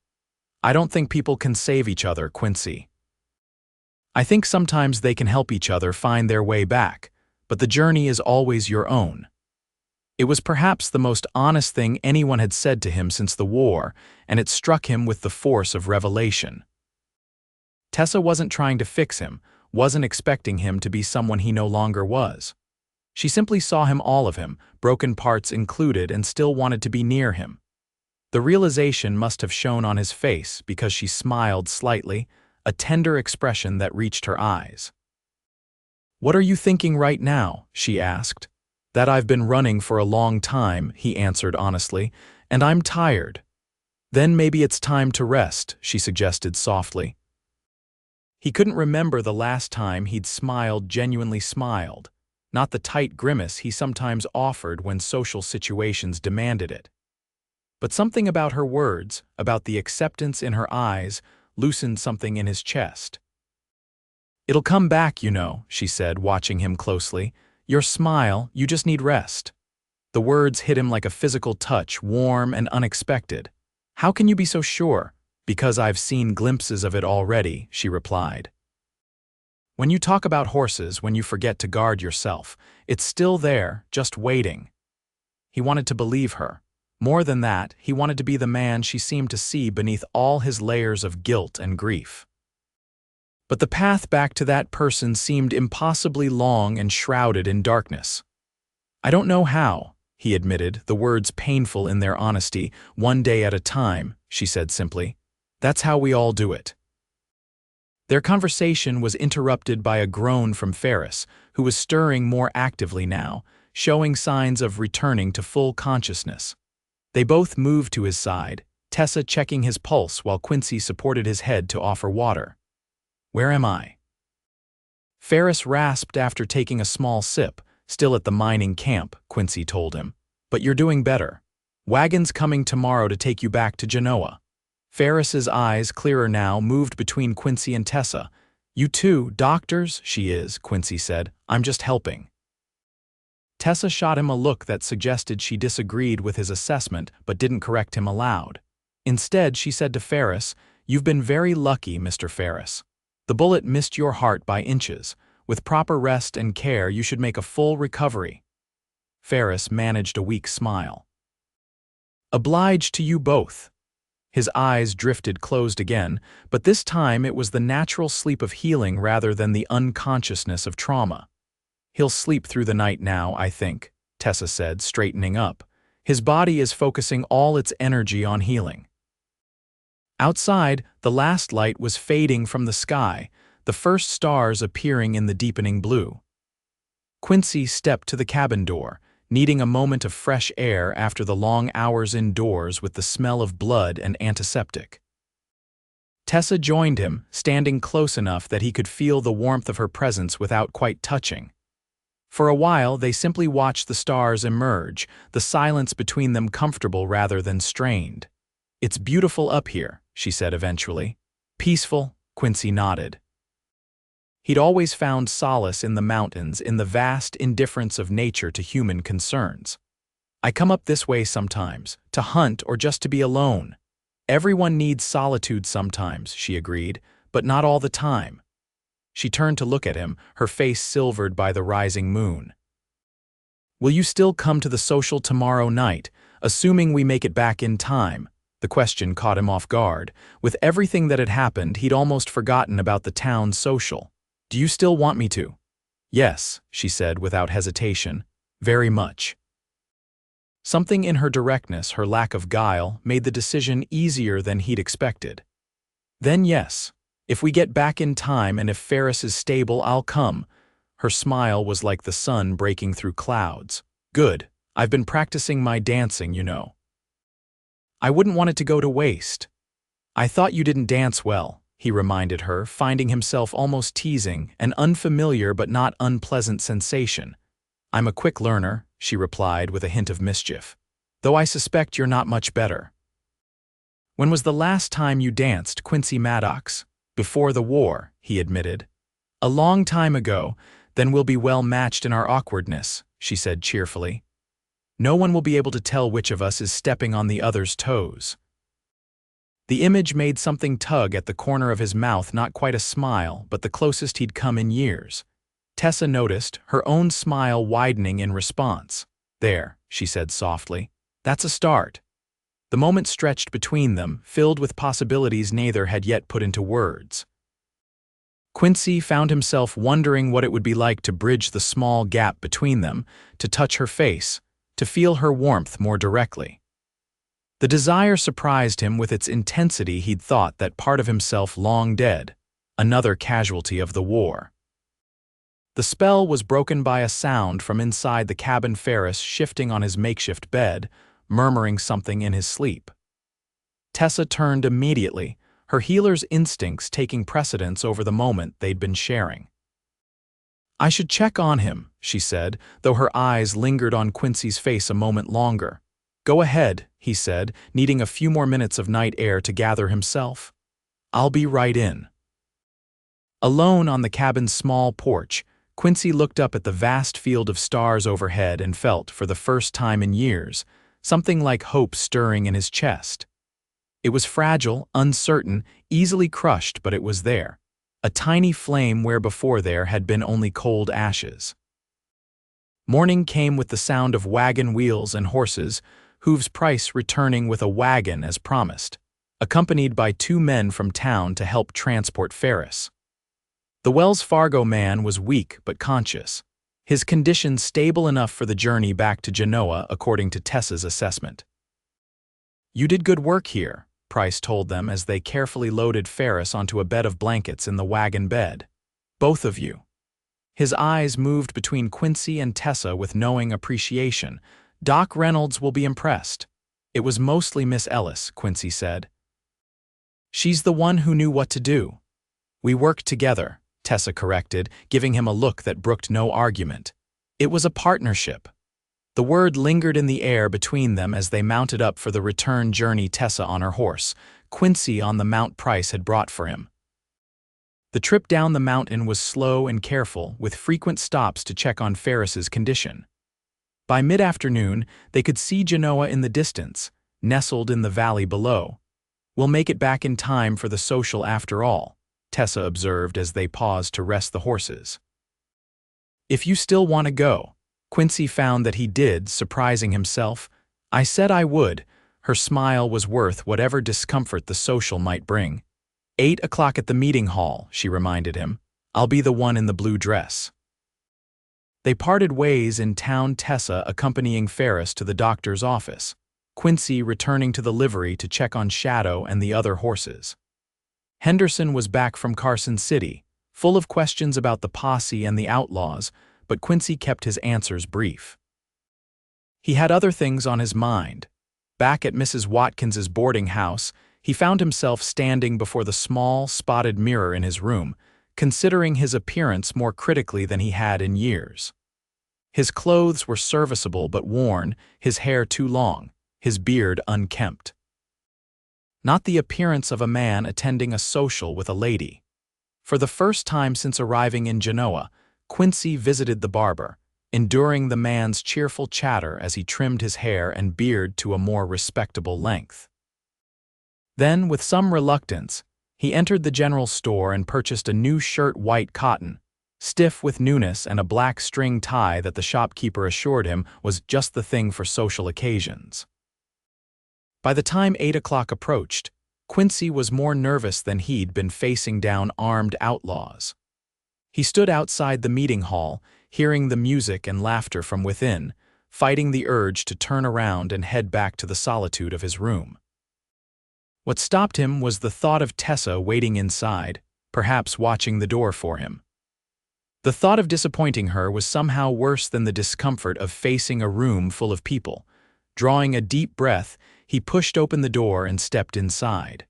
"I don't think people can save each other, Quincy. I think sometimes they can help each other find their way back, but the journey is always your own." It was perhaps the most honest thing anyone had said to him since the war, and it struck him with the force of revelation. Tessa wasn't trying to fix him, wasn't expecting him to be someone he no longer was. She simply saw him, all of him, broken parts included, and still wanted to be near him. The realization must have shown on his face because she smiled slightly, a tender expression that reached her eyes. "What are you thinking right now?" she asked. "That I've been running for a long time," he answered honestly, "and I'm tired." "Then maybe it's time to rest," she suggested softly. He couldn't remember the last time he'd genuinely smiled, not the tight grimace he sometimes offered when social situations demanded it. But something about her words, about the acceptance in her eyes, loosened something in his chest. "It'll come back, you know," she said, watching him closely. "Your smile, you just need rest." The words hit him like a physical touch, warm and unexpected. "How can you be so sure?" "Because I've seen glimpses of it already," she replied. "When you talk about horses, when you forget to guard yourself, it's still there, just waiting." He wanted to believe her. More than that, he wanted to be the man she seemed to see beneath all his layers of guilt and grief. But the path back to that person seemed impossibly long and shrouded in darkness. "I don't know how," he admitted, the words painful in their honesty. "One day at a time," she said simply. "That's how we all do it." Their conversation was interrupted by a groan from Ferris, who was stirring more actively now, showing signs of returning to full consciousness. They both moved to his side, Tessa checking his pulse while Quincy supported his head to offer water. "Where am I?" Ferris rasped after taking a small sip. "Still at the mining camp," Quincy told him. "But you're doing better. Wagon's coming tomorrow to take you back to Genoa." Ferris's eyes, clearer now, moved between Quincy and Tessa. "You too, doctors?" "She is," Quincy said. "I'm just helping." Tessa shot him a look that suggested she disagreed with his assessment but didn't correct him aloud. Instead, she said to Ferris, "You've been very lucky, Mr. Ferris. The bullet missed your heart by inches. With proper rest and care, you should make a full recovery." Ferris managed a weak smile. "Obliged to you both." His eyes drifted closed again, but this time it was the natural sleep of healing rather than the unconsciousness of trauma. "He'll sleep through the night now, I think," Tessa said, straightening up. "His body is focusing all its energy on healing." Outside, the last light was fading from the sky, the first stars appearing in the deepening blue. Quincy stepped to the cabin door, needing a moment of fresh air after the long hours indoors with the smell of blood and antiseptic. Tessa joined him, standing close enough that he could feel the warmth of her presence without quite touching. For a while, they simply watched the stars emerge, the silence between them comfortable rather than strained. "It's beautiful up here," she said eventually. "Peaceful," Quincy nodded. He'd always found solace in the mountains, in the vast indifference of nature to human concerns. I come up this way sometimes, to hunt or just to be alone. Everyone needs solitude sometimes, she agreed, but not all the time. She turned to look at him, her face silvered by the rising moon. Will you still come to the social tomorrow night, assuming we make it back in time? The question caught him off guard. With everything that had happened, he'd almost forgotten about the town social. Do you still want me to? Yes, she said without hesitation. Very much. Something in her directness, her lack of guile, made the decision easier than he'd expected. Then yes, if we get back in time and if Ferris is stable, I'll come. Her smile was like the sun breaking through clouds. Good, I've been practicing my dancing, you know. I wouldn't want it to go to waste. I thought you didn't dance well, he reminded her, finding himself almost teasing, an unfamiliar but not unpleasant sensation. I'm a quick learner, she replied with a hint of mischief, though I suspect you're not much better. When was the last time you danced, Quincy Maddox? Before the war, he admitted. A long time ago. Then we'll be well matched in our awkwardness, she said cheerfully. No one will be able to tell which of us is stepping on the other's toes. The image made something tug at the corner of his mouth, not quite a smile, but the closest he'd come in years. Tessa noticed, her own smile widening in response. There, she said softly. That's a start. The moment stretched between them, filled with possibilities neither had yet put into words. Quincy found himself wondering what it would be like to bridge the small gap between them, to touch her face, to feel her warmth more directly. The desire surprised him with its intensity. He'd thought that part of himself long dead, another casualty of the war. The spell was broken by a sound from inside the cabin. Ferris shifting on his makeshift bed, murmuring something in his sleep. Tessa turned immediately, her healer's instincts taking precedence over the moment they'd been sharing. I should check on him, she said, though her eyes lingered on Quincy's face a moment longer. Go ahead, he said, needing a few more minutes of night air to gather himself. I'll be right in. Alone on the cabin's small porch, Quincy looked up at the vast field of stars overhead and felt, for the first time in years, something like hope stirring in his chest. It was fragile, uncertain, easily crushed, but it was there. A tiny flame where before there had been only cold ashes. Morning came with the sound of wagon wheels and horses, Hooves Price returning with a wagon as promised, accompanied by 2 men from town to help transport Ferris. The Wells Fargo man was weak but conscious, his condition stable enough for the journey back to Genoa according to Tessa's assessment. You did good work here, Price told them as they carefully loaded Ferris onto a bed of blankets in the wagon bed. Both of you. His eyes moved between Quincy and Tessa with knowing appreciation. Doc Reynolds will be impressed. It was mostly Miss Ellis, Quincy said. She's the one who knew what to do. We worked together, Tessa corrected, giving him a look that brooked no argument. It was a partnership. The word lingered in the air between them as they mounted up for the return journey, Tessa on her horse, Quincy on the mount Price had brought for him. The trip down the mountain was slow and careful, with frequent stops to check on Ferris's condition. By mid-afternoon, they could see Genoa in the distance, nestled in the valley below. We'll make it back in time for the social after all, Tessa observed as they paused to rest the horses. If you still want to go. Quincy found that he did, surprising himself. I said I would. Her smile was worth whatever discomfort the social might bring. 8 o'clock at the meeting hall, she reminded him. I'll be the one in the blue dress. They parted ways in town, Tessa accompanying Ferris to the doctor's office, Quincy returning to the livery to check on Shadow and the other horses. Henderson was back from Carson City, full of questions about the posse and the outlaws, but Quincy kept his answers brief. He had other things on his mind. Back at Mrs. Watkins's boarding house, he found himself standing before the small, spotted mirror in his room, considering his appearance more critically than he had in years. His clothes were serviceable but worn, his hair too long, his beard unkempt. Not the appearance of a man attending a social with a lady. For the first time since arriving in Genoa, Quincy visited the barber, enduring the man's cheerful chatter as he trimmed his hair and beard to a more respectable length. Then, with some reluctance, he entered the general store and purchased a new shirt, white cotton, stiff with newness, and a black string tie that the shopkeeper assured him was just the thing for social occasions. By the time 8 o'clock approached, Quincy was more nervous than he'd been facing down armed outlaws. He stood outside the meeting hall, hearing the music and laughter from within, fighting the urge to turn around and head back to the solitude of his room. What stopped him was the thought of Tessa waiting inside, perhaps watching the door for him. The thought of disappointing her was somehow worse than the discomfort of facing a room full of people. Drawing a deep breath, he pushed open the door and stepped inside.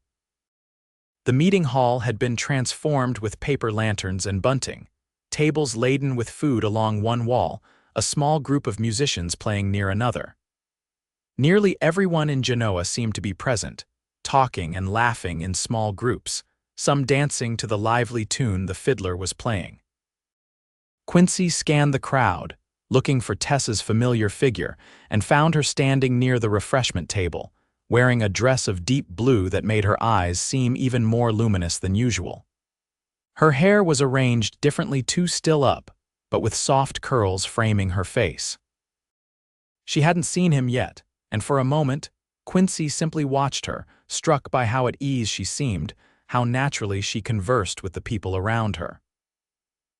The meeting hall had been transformed with paper lanterns and bunting, tables laden with food along one wall, a small group of musicians playing near another. Nearly everyone in Genoa seemed to be present, talking and laughing in small groups, some dancing to the lively tune the fiddler was playing. Quincy scanned the crowd, looking for Tessa's familiar figure, and found her standing near the refreshment table, wearing a dress of deep blue that made her eyes seem even more luminous than usual. Her hair was arranged differently, too still up, but with soft curls framing her face. She hadn't seen him yet, and for a moment, Quincy simply watched her, struck by how at ease she seemed, how naturally she conversed with the people around her.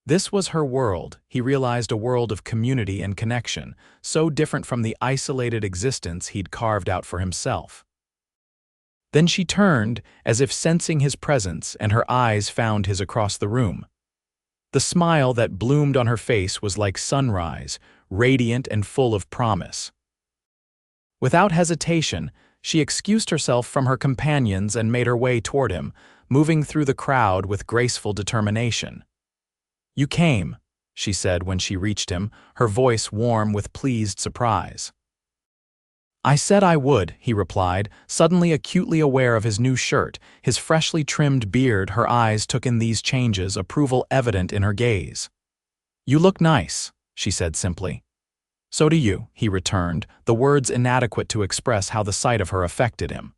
This was her world, he realized, a world of community and connection, so different from the isolated existence he'd carved out for himself. Then she turned, as if sensing his presence, and her eyes found his across the room. The smile that bloomed on her face was like sunrise, radiant and full of promise. Without hesitation, she excused herself from her companions and made her way toward him, moving through the crowd with graceful determination. "You came," she said when she reached him, her voice warm with pleased surprise. "I said I would," he replied, suddenly acutely aware of his new shirt, his freshly trimmed beard. Her eyes took in these changes, approval evident in her gaze. "You look nice," she said simply. "So do you," he returned, the words inadequate to express how the sight of her affected him.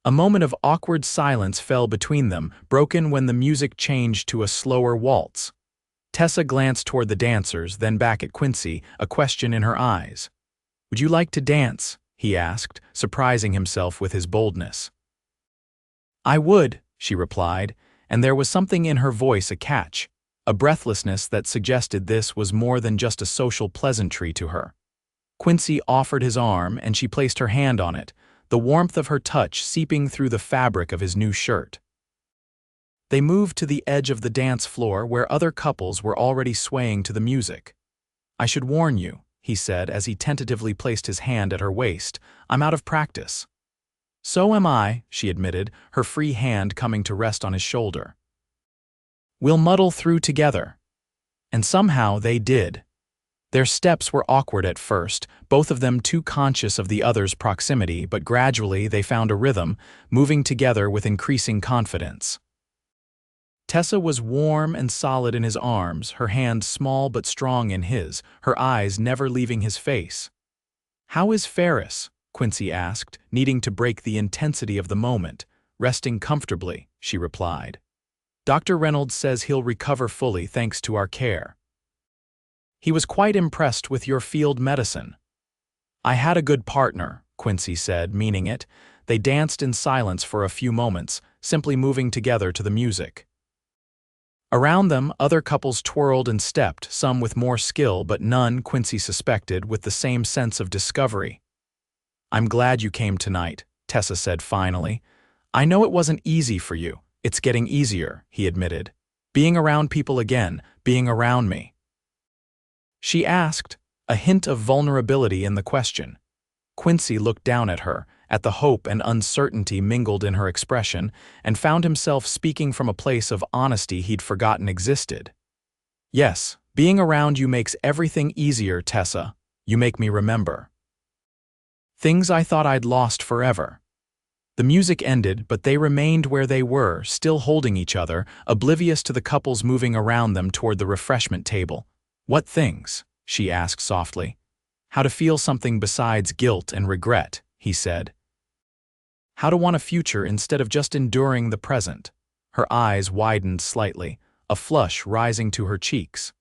A moment of awkward silence fell between them, broken when the music changed to a slower waltz. Tessa glanced toward the dancers, then back at Quincy, a question in her eyes. "Would you like to dance?" he asked, surprising himself with his boldness. "I would," she replied, and there was something in her voice, a catch, a breathlessness that suggested this was more than just a social pleasantry to her. Quincy offered his arm, and she placed her hand on it, the warmth of her touch seeping through the fabric of his new shirt. They moved to the edge of the dance floor where other couples were already swaying to the music. "I should warn you," he said as he tentatively placed his hand at her waist. "I'm out of practice." "So am I," she admitted, her free hand coming to rest on his shoulder. "We'll muddle through together." And somehow they did. Their steps were awkward at first, both of them too conscious of the other's proximity, but gradually they found a rhythm, moving together with increasing confidence. Tessa was warm and solid in his arms, her hand small but strong in his, her eyes never leaving his face. "How is Ferris?" Quincy asked, needing to break the intensity of the moment. "Resting comfortably," she replied. "Dr. Reynolds says he'll recover fully thanks to our care. He was quite impressed with your field medicine." "I had a good partner," Quincy said, meaning it. They danced in silence for a few moments, simply moving together to the music. Around them, other couples twirled and stepped, some with more skill, but none, Quincy suspected, with the same sense of discovery. "I'm glad you came tonight," Tessa said finally. "I know it wasn't easy for you. It's getting easier," he admitted. "Being around people again, being around me." She asked, a hint of vulnerability in the question. Quincy looked down at her, at the hope and uncertainty mingled in her expression, and found himself speaking from a place of honesty he'd forgotten existed. "Yes, being around you makes everything easier, Tessa. You make me remember things I thought I'd lost forever." The music ended, but they remained where they were, still holding each other, oblivious to the couples moving around them toward the refreshment table. "What things?" she asked softly. "How to feel something besides guilt and regret," he said. "How to want a future instead of just enduring the present." Her eyes widened slightly, a flush rising to her cheeks.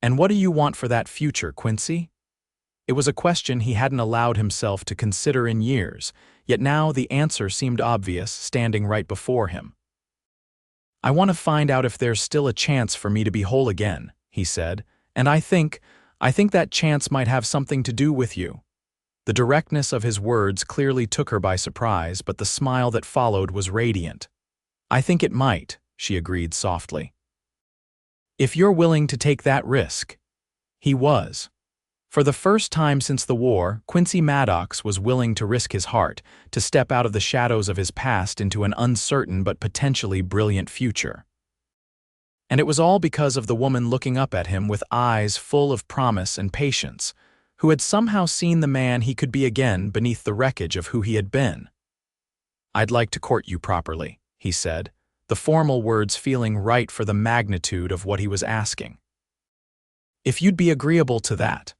"And what do you want for that future, Quincy?" It was a question he hadn't allowed himself to consider in years, yet now the answer seemed obvious, standing right before him. "I want to find out if there's still a chance for me to be whole again," he said, "and I think that chance might have something to do with you." The directness of his words clearly took her by surprise, but the smile that followed was radiant. "I think it might," she agreed softly. "If you're willing to take that risk." He was. For the first time since the war, Quincy Maddox was willing to risk his heart, to step out of the shadows of his past into an uncertain but potentially brilliant future. And it was all because of the woman looking up at him with eyes full of promise and patience, who had somehow seen the man he could be again beneath the wreckage of who he had been. "I'd like to court you properly," he said, the formal words feeling right for the magnitude of what he was asking. "If you'd be agreeable to that."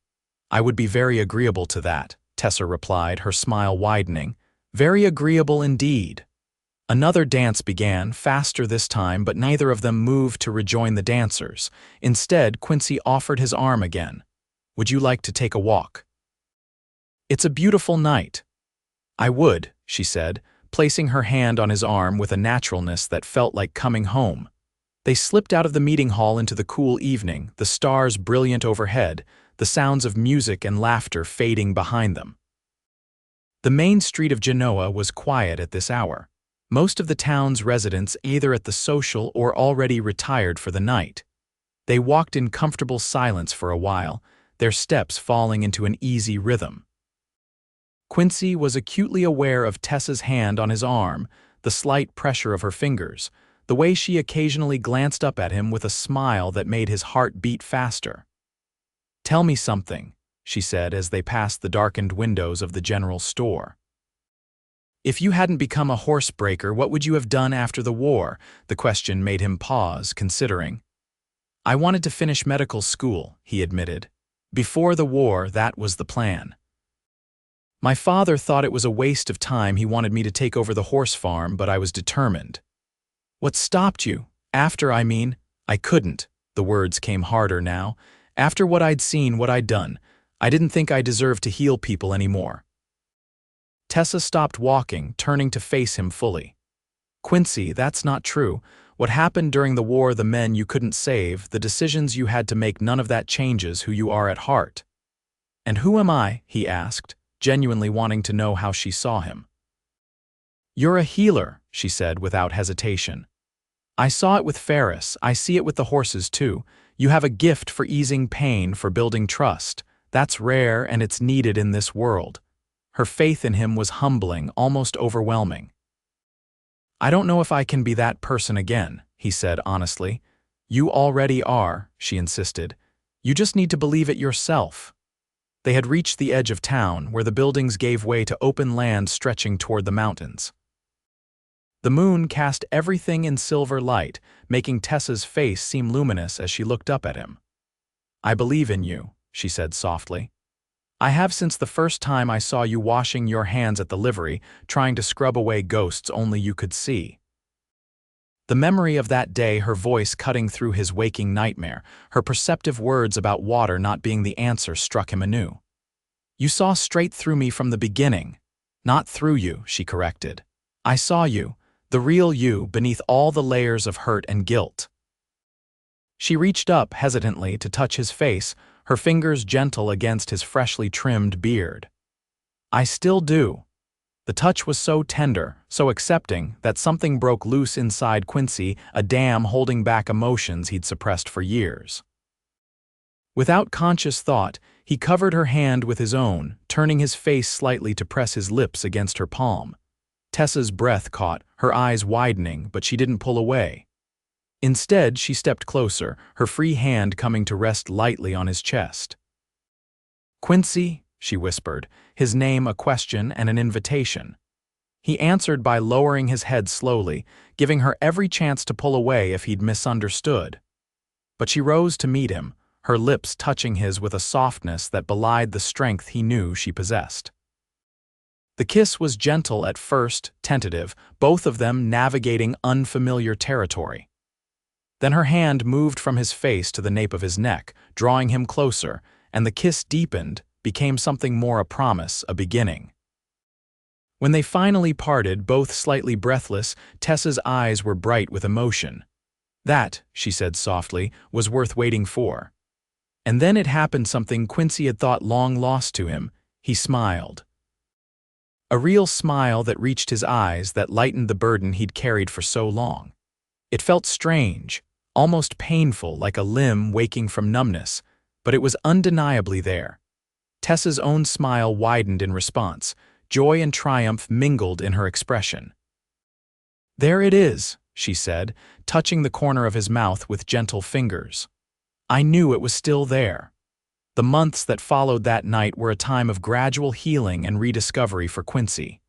"I would be very agreeable to that," Tessa replied, her smile widening. "Very agreeable indeed." Another dance began, faster this time, but neither of them moved to rejoin the dancers. Instead, Quincy offered his arm again. "Would you like to take a walk?" "It's a beautiful night." "I would," she said, placing her hand on his arm with a naturalness that felt like coming home. They slipped out of the meeting hall into the cool evening, the stars brilliant overhead, the sounds of music and laughter fading behind them. The main street of Genoa was quiet at this hour. Most of the town's residents either at the social or already retired for the night. They walked in comfortable silence for a while, their steps falling into an easy rhythm. Quincy was acutely aware of Tessa's hand on his arm, the slight pressure of her fingers, the way she occasionally glanced up at him with a smile that made his heart beat faster. "Tell me something," she said as they passed the darkened windows of the general store. "If you hadn't become a horsebreaker, what would you have done after the war?" The question made him pause, considering. "I wanted to finish medical school," he admitted. "Before the war, that was the plan. My father thought it was a waste of time. He wanted me to take over the horse farm, but I was determined." "What stopped you? I couldn't." The words came harder now. "After what I'd seen, what I'd done, I didn't think I deserved to heal people anymore." Tessa stopped walking, turning to face him fully. "Quincy, that's not true. What happened during the war, the men you couldn't save, the decisions you had to make, none of that changes who you are at heart." "And who am I?" he asked, genuinely wanting to know how she saw him. "You're a healer," she said without hesitation. "I saw it with Ferris. I see it with the horses too. You have a gift for easing pain, for building trust. That's rare and it's needed in this world." Her faith in him was humbling, almost overwhelming. "I don't know if I can be that person again," he said honestly. "You already are," she insisted. "You just need to believe it yourself." They had reached the edge of town, where the buildings gave way to open land stretching toward the mountains. The moon cast everything in silver light, making Tessa's face seem luminous as she looked up at him. "I believe in you," she said softly. "I have since the first time I saw you washing your hands at the livery, trying to scrub away ghosts only you could see." The memory of that day, her voice cutting through his waking nightmare, her perceptive words about water not being the answer, struck him anew. "You saw straight through me from the beginning." "Not through you," she corrected. "I saw you, the real you, beneath all the layers of hurt and guilt." She reached up hesitantly to touch his face, her fingers gentle against his freshly trimmed beard. "I still do." The touch was so tender, so accepting, that something broke loose inside Quincy, a dam holding back emotions he'd suppressed for years. Without conscious thought, he covered her hand with his own, turning his face slightly to press his lips against her palm. Tessa's breath caught, her eyes widening, but she didn't pull away. Instead, she stepped closer, her free hand coming to rest lightly on his chest. "Quincy," she whispered, his name a question and an invitation. He answered by lowering his head slowly, giving her every chance to pull away if he'd misunderstood. But she rose to meet him, her lips touching his with a softness that belied the strength he knew she possessed. The kiss was gentle at first, tentative, both of them navigating unfamiliar territory. Then her hand moved from his face to the nape of his neck, drawing him closer, and the kiss deepened, became something more a promise, a beginning. When they finally parted, both slightly breathless, Tessa's eyes were bright with emotion. That, she said softly, was worth waiting for. And then it happened, something Quincy had thought long lost to him. He smiled. A real smile that reached his eyes, that lightened the burden he'd carried for so long. It felt strange, almost painful, like a limb waking from numbness, but it was undeniably there. Tessa's own smile widened in response. Joy and triumph mingled in her expression. "There it is," she said, touching the corner of his mouth with gentle fingers. "I knew it was still there." The months that followed that night were a time of gradual healing and rediscovery for Quincy.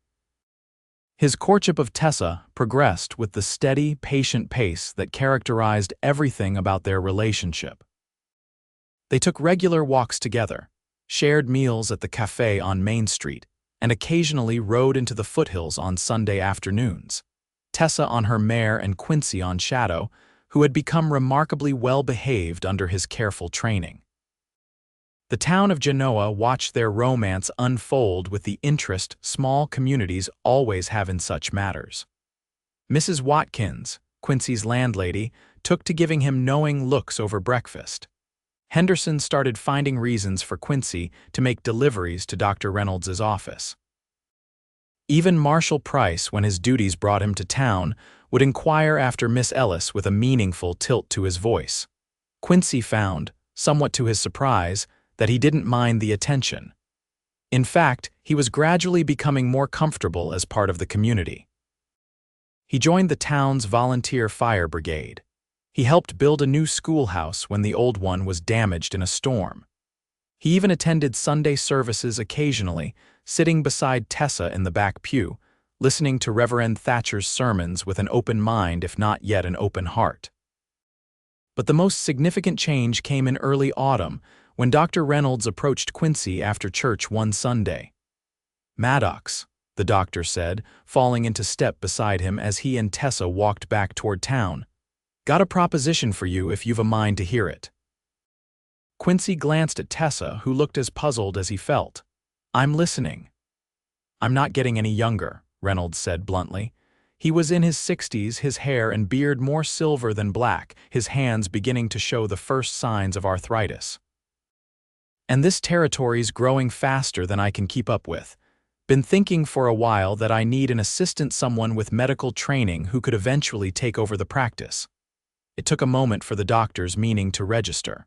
His courtship of Tessa progressed with the steady, patient pace that characterized everything about their relationship. They took regular walks together, shared meals at the cafe on Main Street, and occasionally rode into the foothills on Sunday afternoons. Tessa on her mare and Quincy on Shadow, who had become remarkably well-behaved under his careful training. The town of Genoa watched their romance unfold with the interest small communities always have in such matters. Mrs. Watkins, Quincy's landlady, took to giving him knowing looks over breakfast. Henderson started finding reasons for Quincy to make deliveries to Dr. Reynolds's office. Even Marshall Price, when his duties brought him to town, would inquire after Miss Ellis with a meaningful tilt to his voice. Quincy found, somewhat to his surprise, that he didn't mind the attention. In fact, he was gradually becoming more comfortable as part of the community. He joined the town's volunteer fire brigade. He helped build a new schoolhouse when the old one was damaged in a storm. He even attended Sunday services occasionally, sitting beside Tessa in the back pew, listening to Reverend Thatcher's sermons with an open mind if not yet an open heart. But the most significant change came in early autumn, when Dr. Reynolds approached Quincy after church one Sunday. "Maddox," the doctor said, falling into step beside him as he and Tessa walked back toward town. "Got a proposition for you if you've a mind to hear it." Quincy glanced at Tessa, who looked as puzzled as he felt. "I'm listening." "I'm not getting any younger," Reynolds said bluntly. He was in his 60s, his hair and beard more silver than black, his hands beginning to show the first signs of arthritis. "And this territory's growing faster than I can keep up with. Been thinking for a while that I need an assistant, someone with medical training who could eventually take over the practice." It took a moment for the doctor's meaning to register.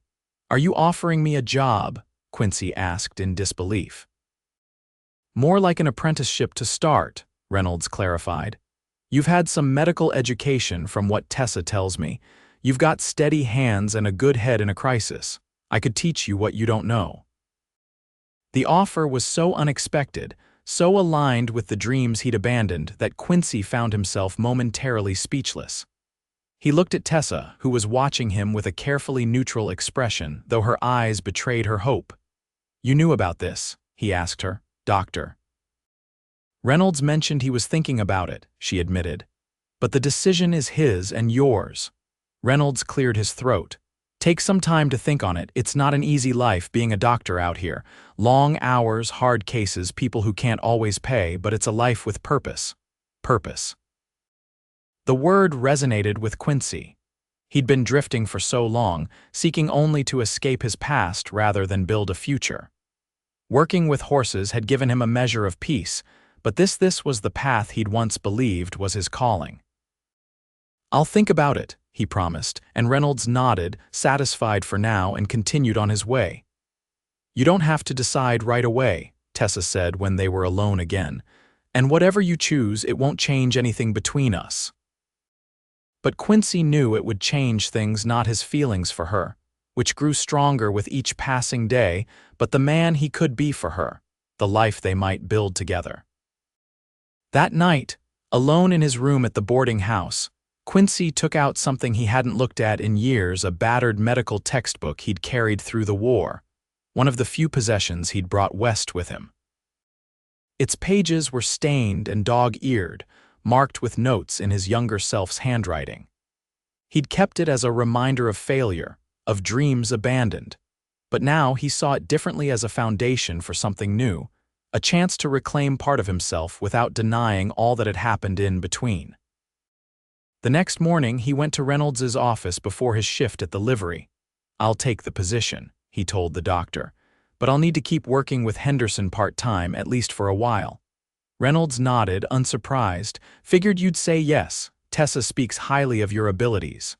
"Are you offering me a job?" Quincy asked in disbelief. "More like an apprenticeship to start," Reynolds clarified. "You've had some medical education from what Tessa tells me. You've got steady hands and a good head in a crisis. I could teach you what you don't know." The offer was so unexpected, so aligned with the dreams he'd abandoned, that Quincy found himself momentarily speechless. He looked at Tessa, who was watching him with a carefully neutral expression, though her eyes betrayed her hope. "You knew about this?" he asked her, "Doctor." "Reynolds mentioned he was thinking about it," she admitted. "But the decision is his and yours." Reynolds cleared his throat. "Take some time to think on it. It's not an easy life being a doctor out here. Long hours, hard cases, people who can't always pay, but it's a life with purpose. Purpose." The word resonated with Quincy. He'd been drifting for so long, seeking only to escape his past rather than build a future. Working with horses had given him a measure of peace, but this was the path he'd once believed was his calling. "I'll think about it," he promised, and Reynolds nodded, satisfied for now, and continued on his way. "You don't have to decide right away," Tessa said when they were alone again. "And whatever you choose, it won't change anything between us." But Quincy knew it would change things, not his feelings for her, which grew stronger with each passing day, but the man he could be for her, the life they might build together. That night, alone in his room at the boarding house, Quincy took out something he hadn't looked at in years, a battered medical textbook he'd carried through the war, one of the few possessions he'd brought west with him. Its pages were stained and dog-eared, marked with notes in his younger self's handwriting. He'd kept it as a reminder of failure, of dreams abandoned, but now he saw it differently, as a foundation for something new, a chance to reclaim part of himself without denying all that had happened in between. The next morning, he went to Reynolds's office before his shift at the livery. "I'll take the position," he told the doctor, "but I'll need to keep working with Henderson part-time, at least for a while." Reynolds nodded, unsurprised. "Figured you'd say yes. Tessa speaks highly of your abilities."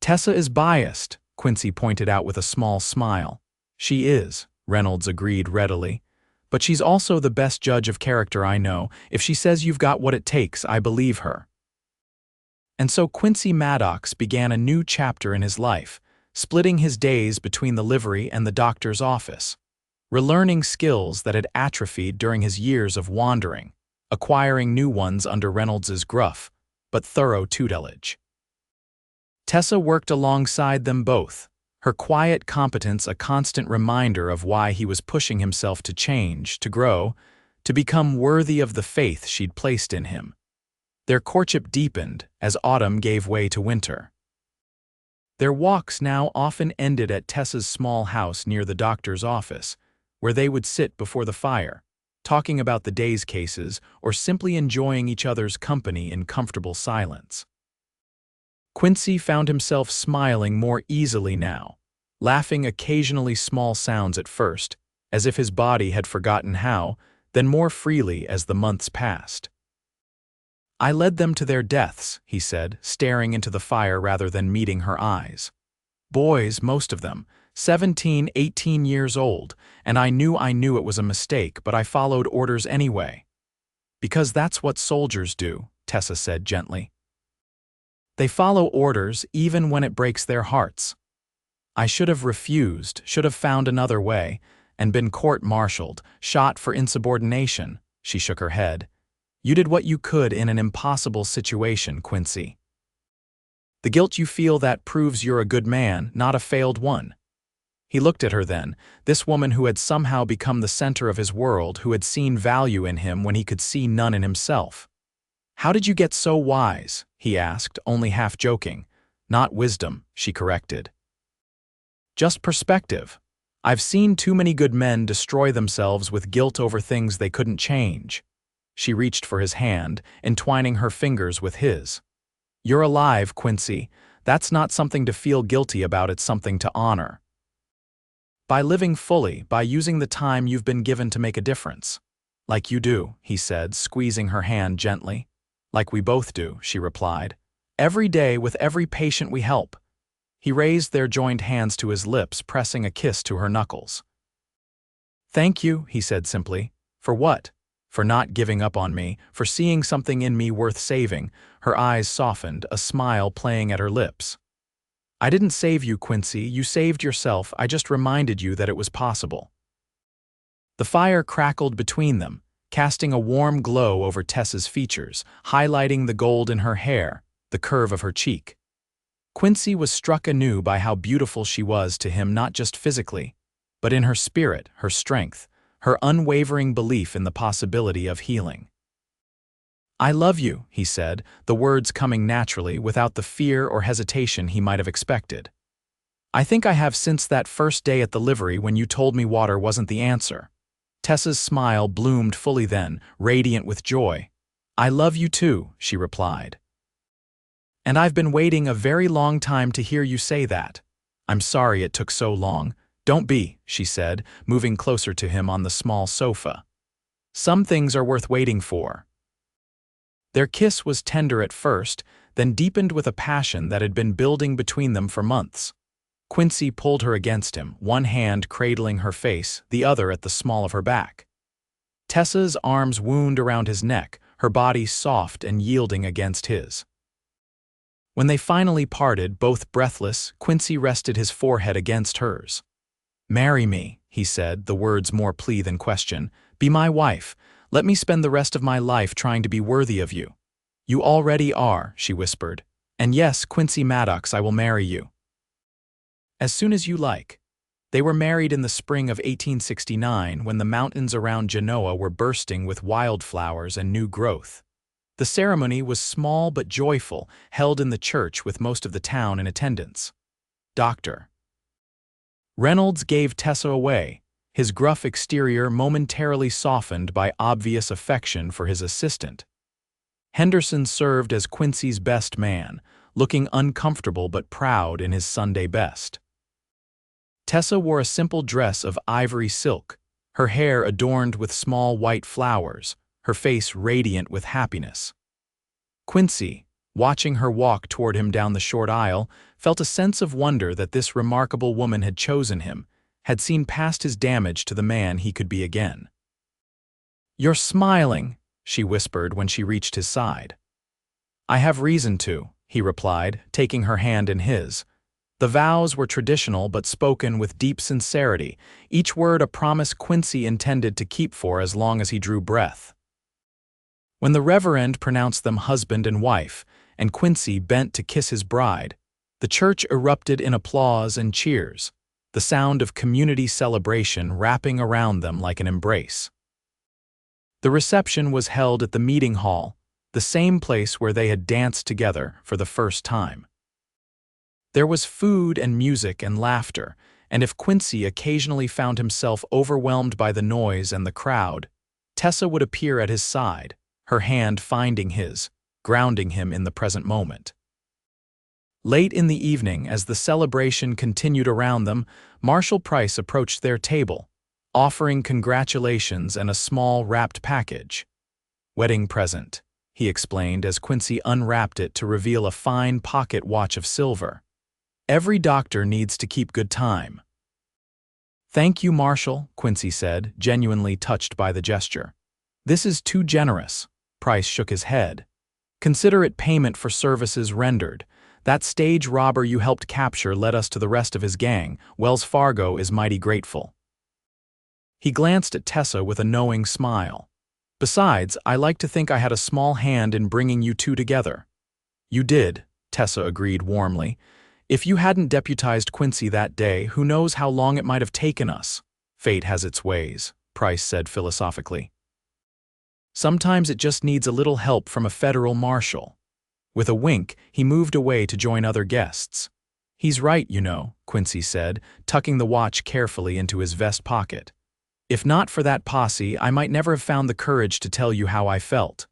"Tessa is biased," Quincy pointed out with a small smile. "She is," Reynolds agreed readily. "But she's also the best judge of character I know. If she says you've got what it takes, I believe her." And so Quincy Maddox began a new chapter in his life, splitting his days between the livery and the doctor's office, relearning skills that had atrophied during his years of wandering, acquiring new ones under Reynolds's gruff but thorough tutelage. Tessa worked alongside them both, her quiet competence a constant reminder of why he was pushing himself to change, to grow, to become worthy of the faith she'd placed in him. Their courtship deepened as autumn gave way to winter. Their walks now often ended at Tessa's small house near the doctor's office, where they would sit before the fire, talking about the day's cases or simply enjoying each other's company in comfortable silence. Quincy found himself smiling more easily now, laughing occasionally, small sounds at first, as if his body had forgotten how, then more freely as the months passed. "I led them to their deaths," he said, staring into the fire rather than meeting her eyes. "Boys, most of them, 17, 18 years old, and I knew it was a mistake, but I followed orders anyway." "Because that's what soldiers do," Tessa said gently. "They follow orders even when it breaks their hearts. I should have refused, should have found another way, and been court-martialed, shot for insubordination." She shook her head. "You did what you could in an impossible situation, Quincy. The guilt you feel, that proves you're a good man, not a failed one." He looked at her then, this woman who had somehow become the center of his world, who had seen value in him when he could see none in himself. "How did you get so wise?" he asked, only half joking. "Not wisdom," she corrected. "Just perspective. I've seen too many good men destroy themselves with guilt over things they couldn't change." She reached for his hand, entwining her fingers with his. "You're alive, Quincy. That's not something to feel guilty about, it's something to honor. By living fully, by using the time you've been given to make a difference." "Like you do," he said, squeezing her hand gently. "Like we both do," she replied. "Every day with every patient we help." He raised their joined hands to his lips, pressing a kiss to her knuckles. "Thank you," he said simply. "For what?" "For not giving up on me, for seeing something in me worth saving." Her eyes softened, a smile playing at her lips. "I didn't save you, Quincy. You saved yourself. I just reminded you that it was possible." The fire crackled between them, casting a warm glow over Tessa's features, highlighting the gold in her hair, the curve of her cheek. Quincy was struck anew by how beautiful she was to him, not just physically, but in her spirit, her strength, her unwavering belief in the possibility of healing. "I love you," he said, the words coming naturally without the fear or hesitation he might have expected. "I think I have since that first day at the livery when you told me water wasn't the answer." Tessa's smile bloomed fully then, radiant with joy. "I love you too," she replied. "And I've been waiting a very long time to hear you say that. I'm sorry it took so long." "Don't be," she said, moving closer to him on the small sofa. "Some things are worth waiting for." Their kiss was tender at first, then deepened with a passion that had been building between them for months. Quincy pulled her against him, one hand cradling her face, the other at the small of her back. Tessa's arms wound around his neck, her body soft and yielding against his. When they finally parted, both breathless, Quincy rested his forehead against hers. "Marry me," he said, the words more plea than question. "Be my wife. Let me spend the rest of my life trying to be worthy of you. You already are, she whispered. And yes, Quincy Maddox, I will marry you. As soon as you like. They were married in the spring of 1869 when the mountains around Genoa were bursting with wildflowers and new growth. The ceremony was small but joyful, held in the church with most of the town in attendance. Dr. Reynolds gave Tessa away, his gruff exterior momentarily softened by obvious affection for his assistant. Henderson served as Quincy's best man, looking uncomfortable but proud in his Sunday best. Tessa wore a simple dress of ivory silk, her hair adorned with small white flowers, her face radiant with happiness. Quincy, watching her walk toward him down the short aisle, felt a sense of wonder that this remarkable woman had chosen him, had seen past his damage to the man he could be again. "You're smiling," she whispered when she reached his side. "I have reason to," he replied, taking her hand in his. The vows were traditional but spoken with deep sincerity, each word a promise Quincy intended to keep for as long as he drew breath. When the Reverend pronounced them husband and wife, and Quincy bent to kiss his bride, the church erupted in applause and cheers, the sound of community celebration wrapping around them like an embrace. The reception was held at the meeting hall, the same place where they had danced together for the first time. There was food and music and laughter, and if Quincy occasionally found himself overwhelmed by the noise and the crowd, Tessa would appear at his side, her hand finding his, grounding him in the present moment. Late in the evening, as the celebration continued around them, Marshal Price approached their table, offering congratulations and a small wrapped package. "Wedding present," he explained as Quincy unwrapped it to reveal a fine pocket watch of silver. "Every doctor needs to keep good time." "Thank you, Marshal," Quincy said, genuinely touched by the gesture. "This is too generous." Price shook his head. "Consider it payment for services rendered. That stage robber you helped capture led us to the rest of his gang. Wells Fargo is mighty grateful." He glanced at Tessa with a knowing smile. "Besides, I like to think I had a small hand in bringing you two together." "You did," Tessa agreed warmly. "If you hadn't deputized Quincy that day, who knows how long it might have taken us." "Fate has its ways," Price said philosophically. "Sometimes it just needs a little help from a federal marshal." With a wink, he moved away to join other guests. "He's right, you know," Quincy said, tucking the watch carefully into his vest pocket. "If not for that posse, I might never have found the courage to tell you how I felt."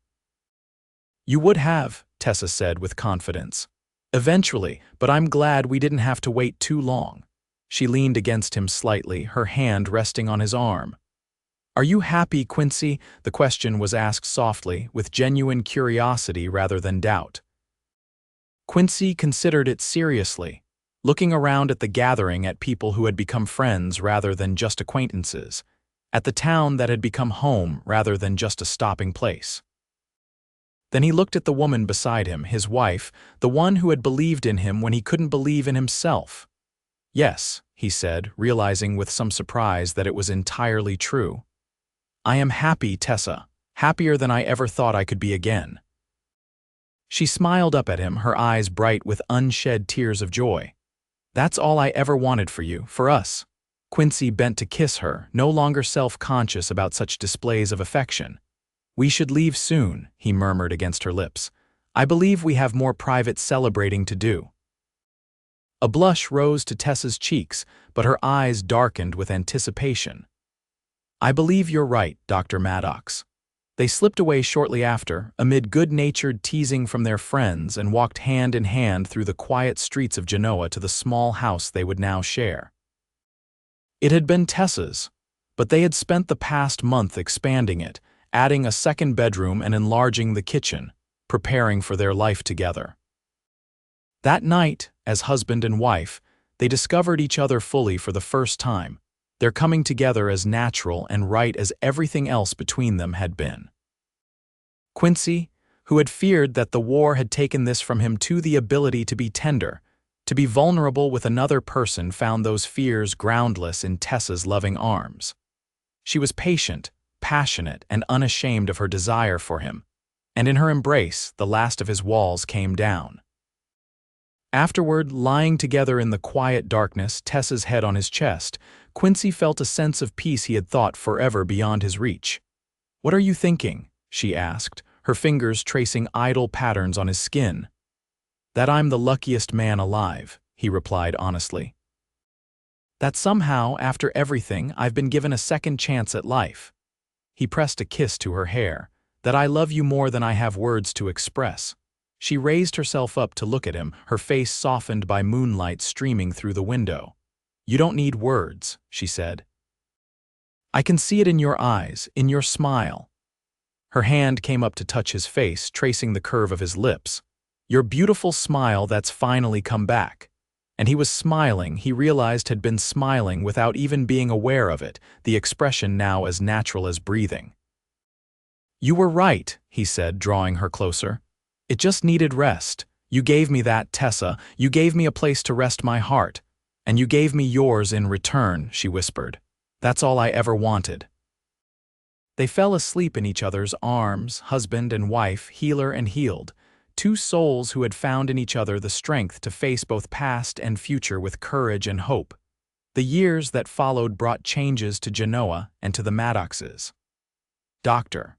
"You would have," Tessa said with confidence. "Eventually, but I'm glad we didn't have to wait too long." She leaned against him slightly, her hand resting on his arm. "Are you happy, Quincy?" The question was asked softly, with genuine curiosity rather than doubt. Quincy considered it seriously, looking around at the gathering at people who had become friends rather than just acquaintances, at the town that had become home rather than just a stopping place. Then he looked at the woman beside him, his wife, the one who had believed in him when he couldn't believe in himself. "Yes," he said, realizing with some surprise that it was entirely true. "I am happy, Tessa, happier than I ever thought I could be again." She smiled up at him, her eyes bright with unshed tears of joy. "That's all I ever wanted for you, for us." Quincy bent to kiss her, no longer self-conscious about such displays of affection. "We should leave soon," he murmured against her lips. "I believe we have more private celebrating to do." A blush rose to Tessa's cheeks, but her eyes darkened with anticipation. "I believe you're right, Dr. Maddox." They slipped away shortly after, amid good-natured teasing from their friends, and walked hand in hand through the quiet streets of Genoa to the small house they would now share. It had been Tessa's, but they had spent the past month expanding it, adding a second bedroom and enlarging the kitchen, preparing for their life together. That night, as husband and wife, they discovered each other fully for the first time, their coming together as natural and right as everything else between them had been. Quincy, who had feared that the war had taken this from him too, the ability to be tender, to be vulnerable with another person, found those fears groundless in Tessa's loving arms. She was patient, passionate and unashamed of her desire for him, and in her embrace the last of his walls came down. Afterward, lying together in the quiet darkness, Tessa's head on his chest, Quincy felt a sense of peace he had thought forever beyond his reach. "What are you thinking?" she asked, her fingers tracing idle patterns on his skin. "That I'm the luckiest man alive," he replied honestly. "That somehow, after everything, I've been given a second chance at life." He pressed a kiss to her hair. "That I love you more than I have words to express." She raised herself up to look at him, her face softened by moonlight streaming through the window. "You don't need words," she said. "I can see it in your eyes, in your smile." Her hand came up to touch his face, tracing the curve of his lips. "Your beautiful smile that's finally come back." And he was smiling, he realized had been smiling without even being aware of it, the expression now as natural as breathing. "You were right," he said, drawing her closer. "It just needed rest. You gave me that, Tessa. You gave me a place to rest my heart. And you gave me yours in return," she whispered. "That's all I ever wanted." They fell asleep in each other's arms, husband and wife, healer and healed, two souls who had found in each other the strength to face both past and future with courage and hope. The years that followed brought changes to Genoa and to the Maddoxes. Dr.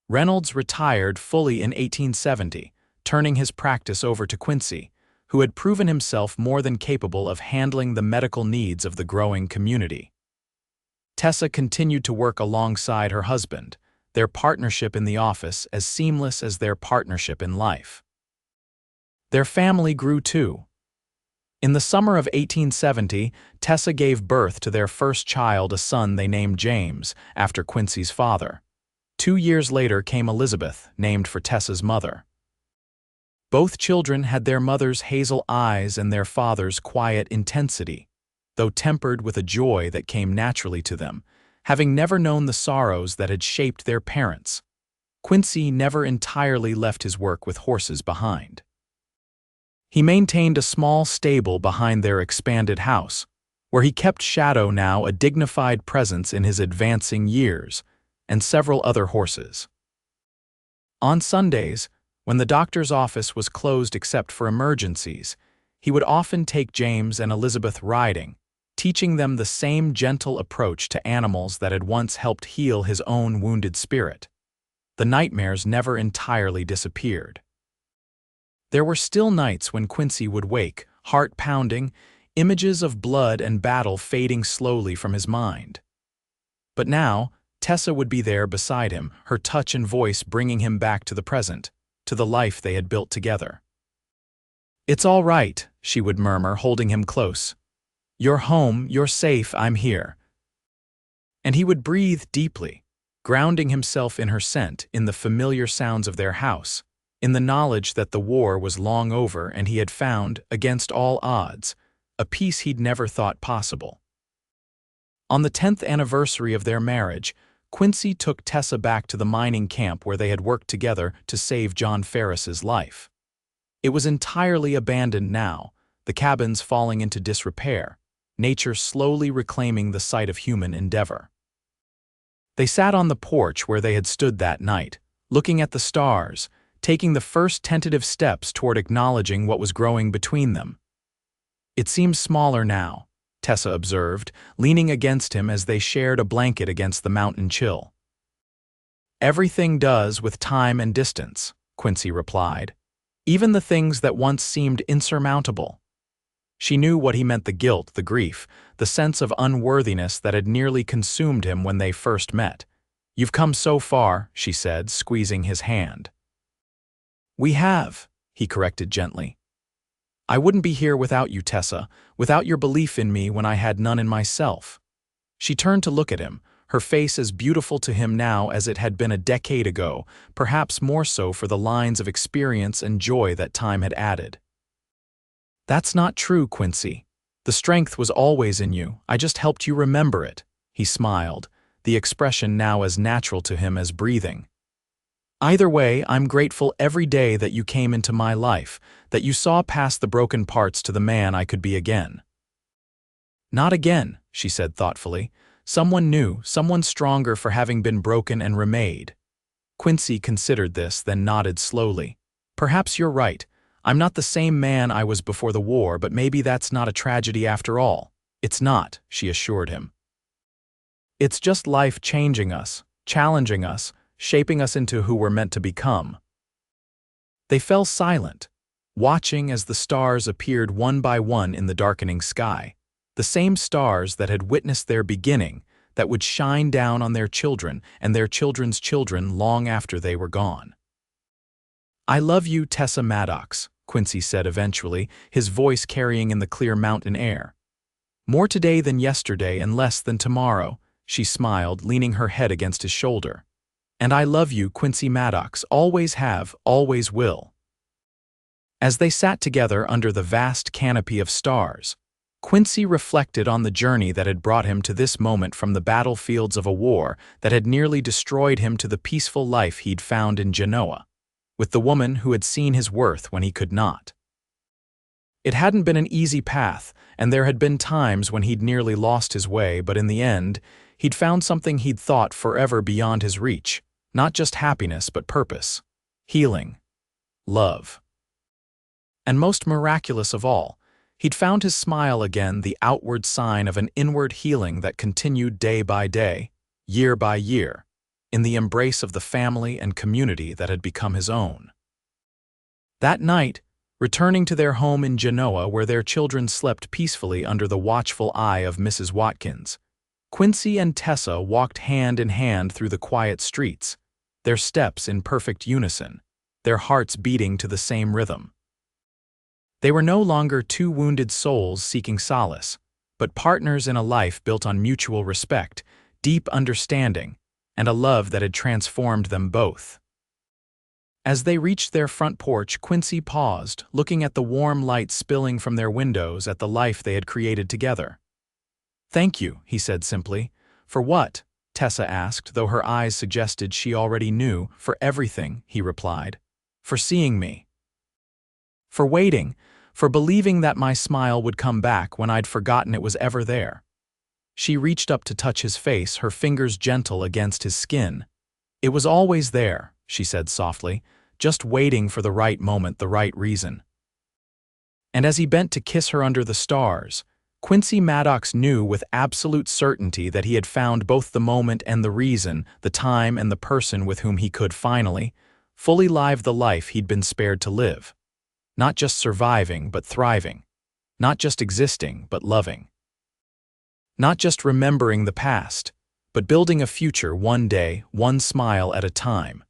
Reynolds retired fully in 1870, turning his practice over to Quincy, who had proven himself more than capable of handling the medical needs of the growing community. Tessa continued to work alongside her husband, their partnership in the office as seamless as their partnership in life. Their family grew too. In the summer of 1870, Tessa gave birth to their first child, a son they named James, after Quincy's father. 2 years later came Elizabeth, named for Tessa's mother. Both children had their mother's hazel eyes and their father's quiet intensity, though tempered with a joy that came naturally to them, having never known the sorrows that had shaped their parents. Quincy never entirely left his work with horses behind. He maintained a small stable behind their expanded house, where he kept Shadow, now a dignified presence in his advancing years, and several other horses. On Sundays, when the doctor's office was closed except for emergencies, he would often take James and Elizabeth riding, teaching them the same gentle approach to animals that had once helped heal his own wounded spirit. The nightmares never entirely disappeared. There were still nights when Quincy would wake, heart pounding, images of blood and battle fading slowly from his mind. But now, Tessa would be there beside him, her touch and voice bringing him back to the present, to the life they had built together. "It's all right," she would murmur, holding him close. "You're home, you're safe, I'm here." And he would breathe deeply, grounding himself in her scent, in the familiar sounds of their house, in the knowledge that the war was long over and he had found, against all odds, a peace he'd never thought possible. On the 10th anniversary of their marriage, Quincy took Tessa back to the mining camp where they had worked together to save John Ferris's life. It was entirely abandoned now, the cabins falling into disrepair, nature slowly reclaiming the site of human endeavor. They sat on the porch where they had stood that night, looking at the stars, taking the first tentative steps toward acknowledging what was growing between them. "It seems smaller now," Tessa observed, leaning against him as they shared a blanket against the mountain chill. "Everything does with time and distance," Quincy replied. "Even the things that once seemed insurmountable." She knew what he meant: the guilt, the grief, the sense of unworthiness that had nearly consumed him when they first met. "You've come so far," she said, squeezing his hand. "We have," he corrected gently. "I wouldn't be here without you, Tessa, without your belief in me when I had none in myself." She turned to look at him, her face as beautiful to him now as it had been a decade ago, perhaps more so for the lines of experience and joy that time had added. "That's not true, Quincy. The strength was always in you, I just helped you remember it," he smiled, the expression now as natural to him as breathing. "Either way, I'm grateful every day that you came into my life, that you saw past the broken parts to the man I could be again." "Not again," she said thoughtfully, Someone new, someone stronger for having been broken and remade. Quincy considered this, then nodded slowly. Perhaps you're right. I'm not the same man I was before the war, but maybe that's not a tragedy after all. It's not, she assured him. It's just life changing us, challenging us, shaping us into who we're meant to become. They fell silent, watching as the stars appeared one by one in the darkening sky, the same stars that had witnessed their beginning, that would shine down on their children and their children's children long after they were gone. I love you, Tessa Maddox, Quincy said eventually, his voice carrying in the clear mountain air. More today than yesterday and less than tomorrow, she smiled, leaning her head against his shoulder. And I love you, Quincy Maddox, always have, always will. As they sat together under the vast canopy of stars, Quincy reflected on the journey that had brought him to this moment, from the battlefields of a war that had nearly destroyed him to the peaceful life he'd found in Genoa, with the woman who had seen his worth when he could not. It hadn't been an easy path, and there had been times when he'd nearly lost his way, but in the end, he'd found something he'd thought forever beyond his reach, not just happiness but purpose, healing, love. And most miraculous of all, he'd found his smile again, the outward sign of an inward healing that continued day by day, year by year, in the embrace of the family and community that had become his own. That night, returning to their home in Genoa where their children slept peacefully under the watchful eye of Mrs. Watkins, Quincy and Tessa walked hand in hand through the quiet streets, their steps in perfect unison, their hearts beating to the same rhythm. They were no longer two wounded souls seeking solace, but partners in a life built on mutual respect, deep understanding, and a love that had transformed them both. As they reached their front porch, Quincy paused, looking at the warm light spilling from their windows at the life they had created together. "Thank you," he said simply. "For what?" Tessa asked, though her eyes suggested she already knew. "For everything," he replied. "For seeing me. For waiting, for believing that my smile would come back when I'd forgotten it was ever there." She reached up to touch his face, her fingers gentle against his skin. "It was always there," she said softly, "just waiting for the right moment, the right reason." And as he bent to kiss her under the stars, Quincy Maddox knew with absolute certainty that he had found both the moment and the reason, the time and the person with whom he could finally, fully live the life he'd been spared to live. Not just surviving, but thriving. Not just existing, but loving. Not just remembering the past, but building a future one day, one smile at a time.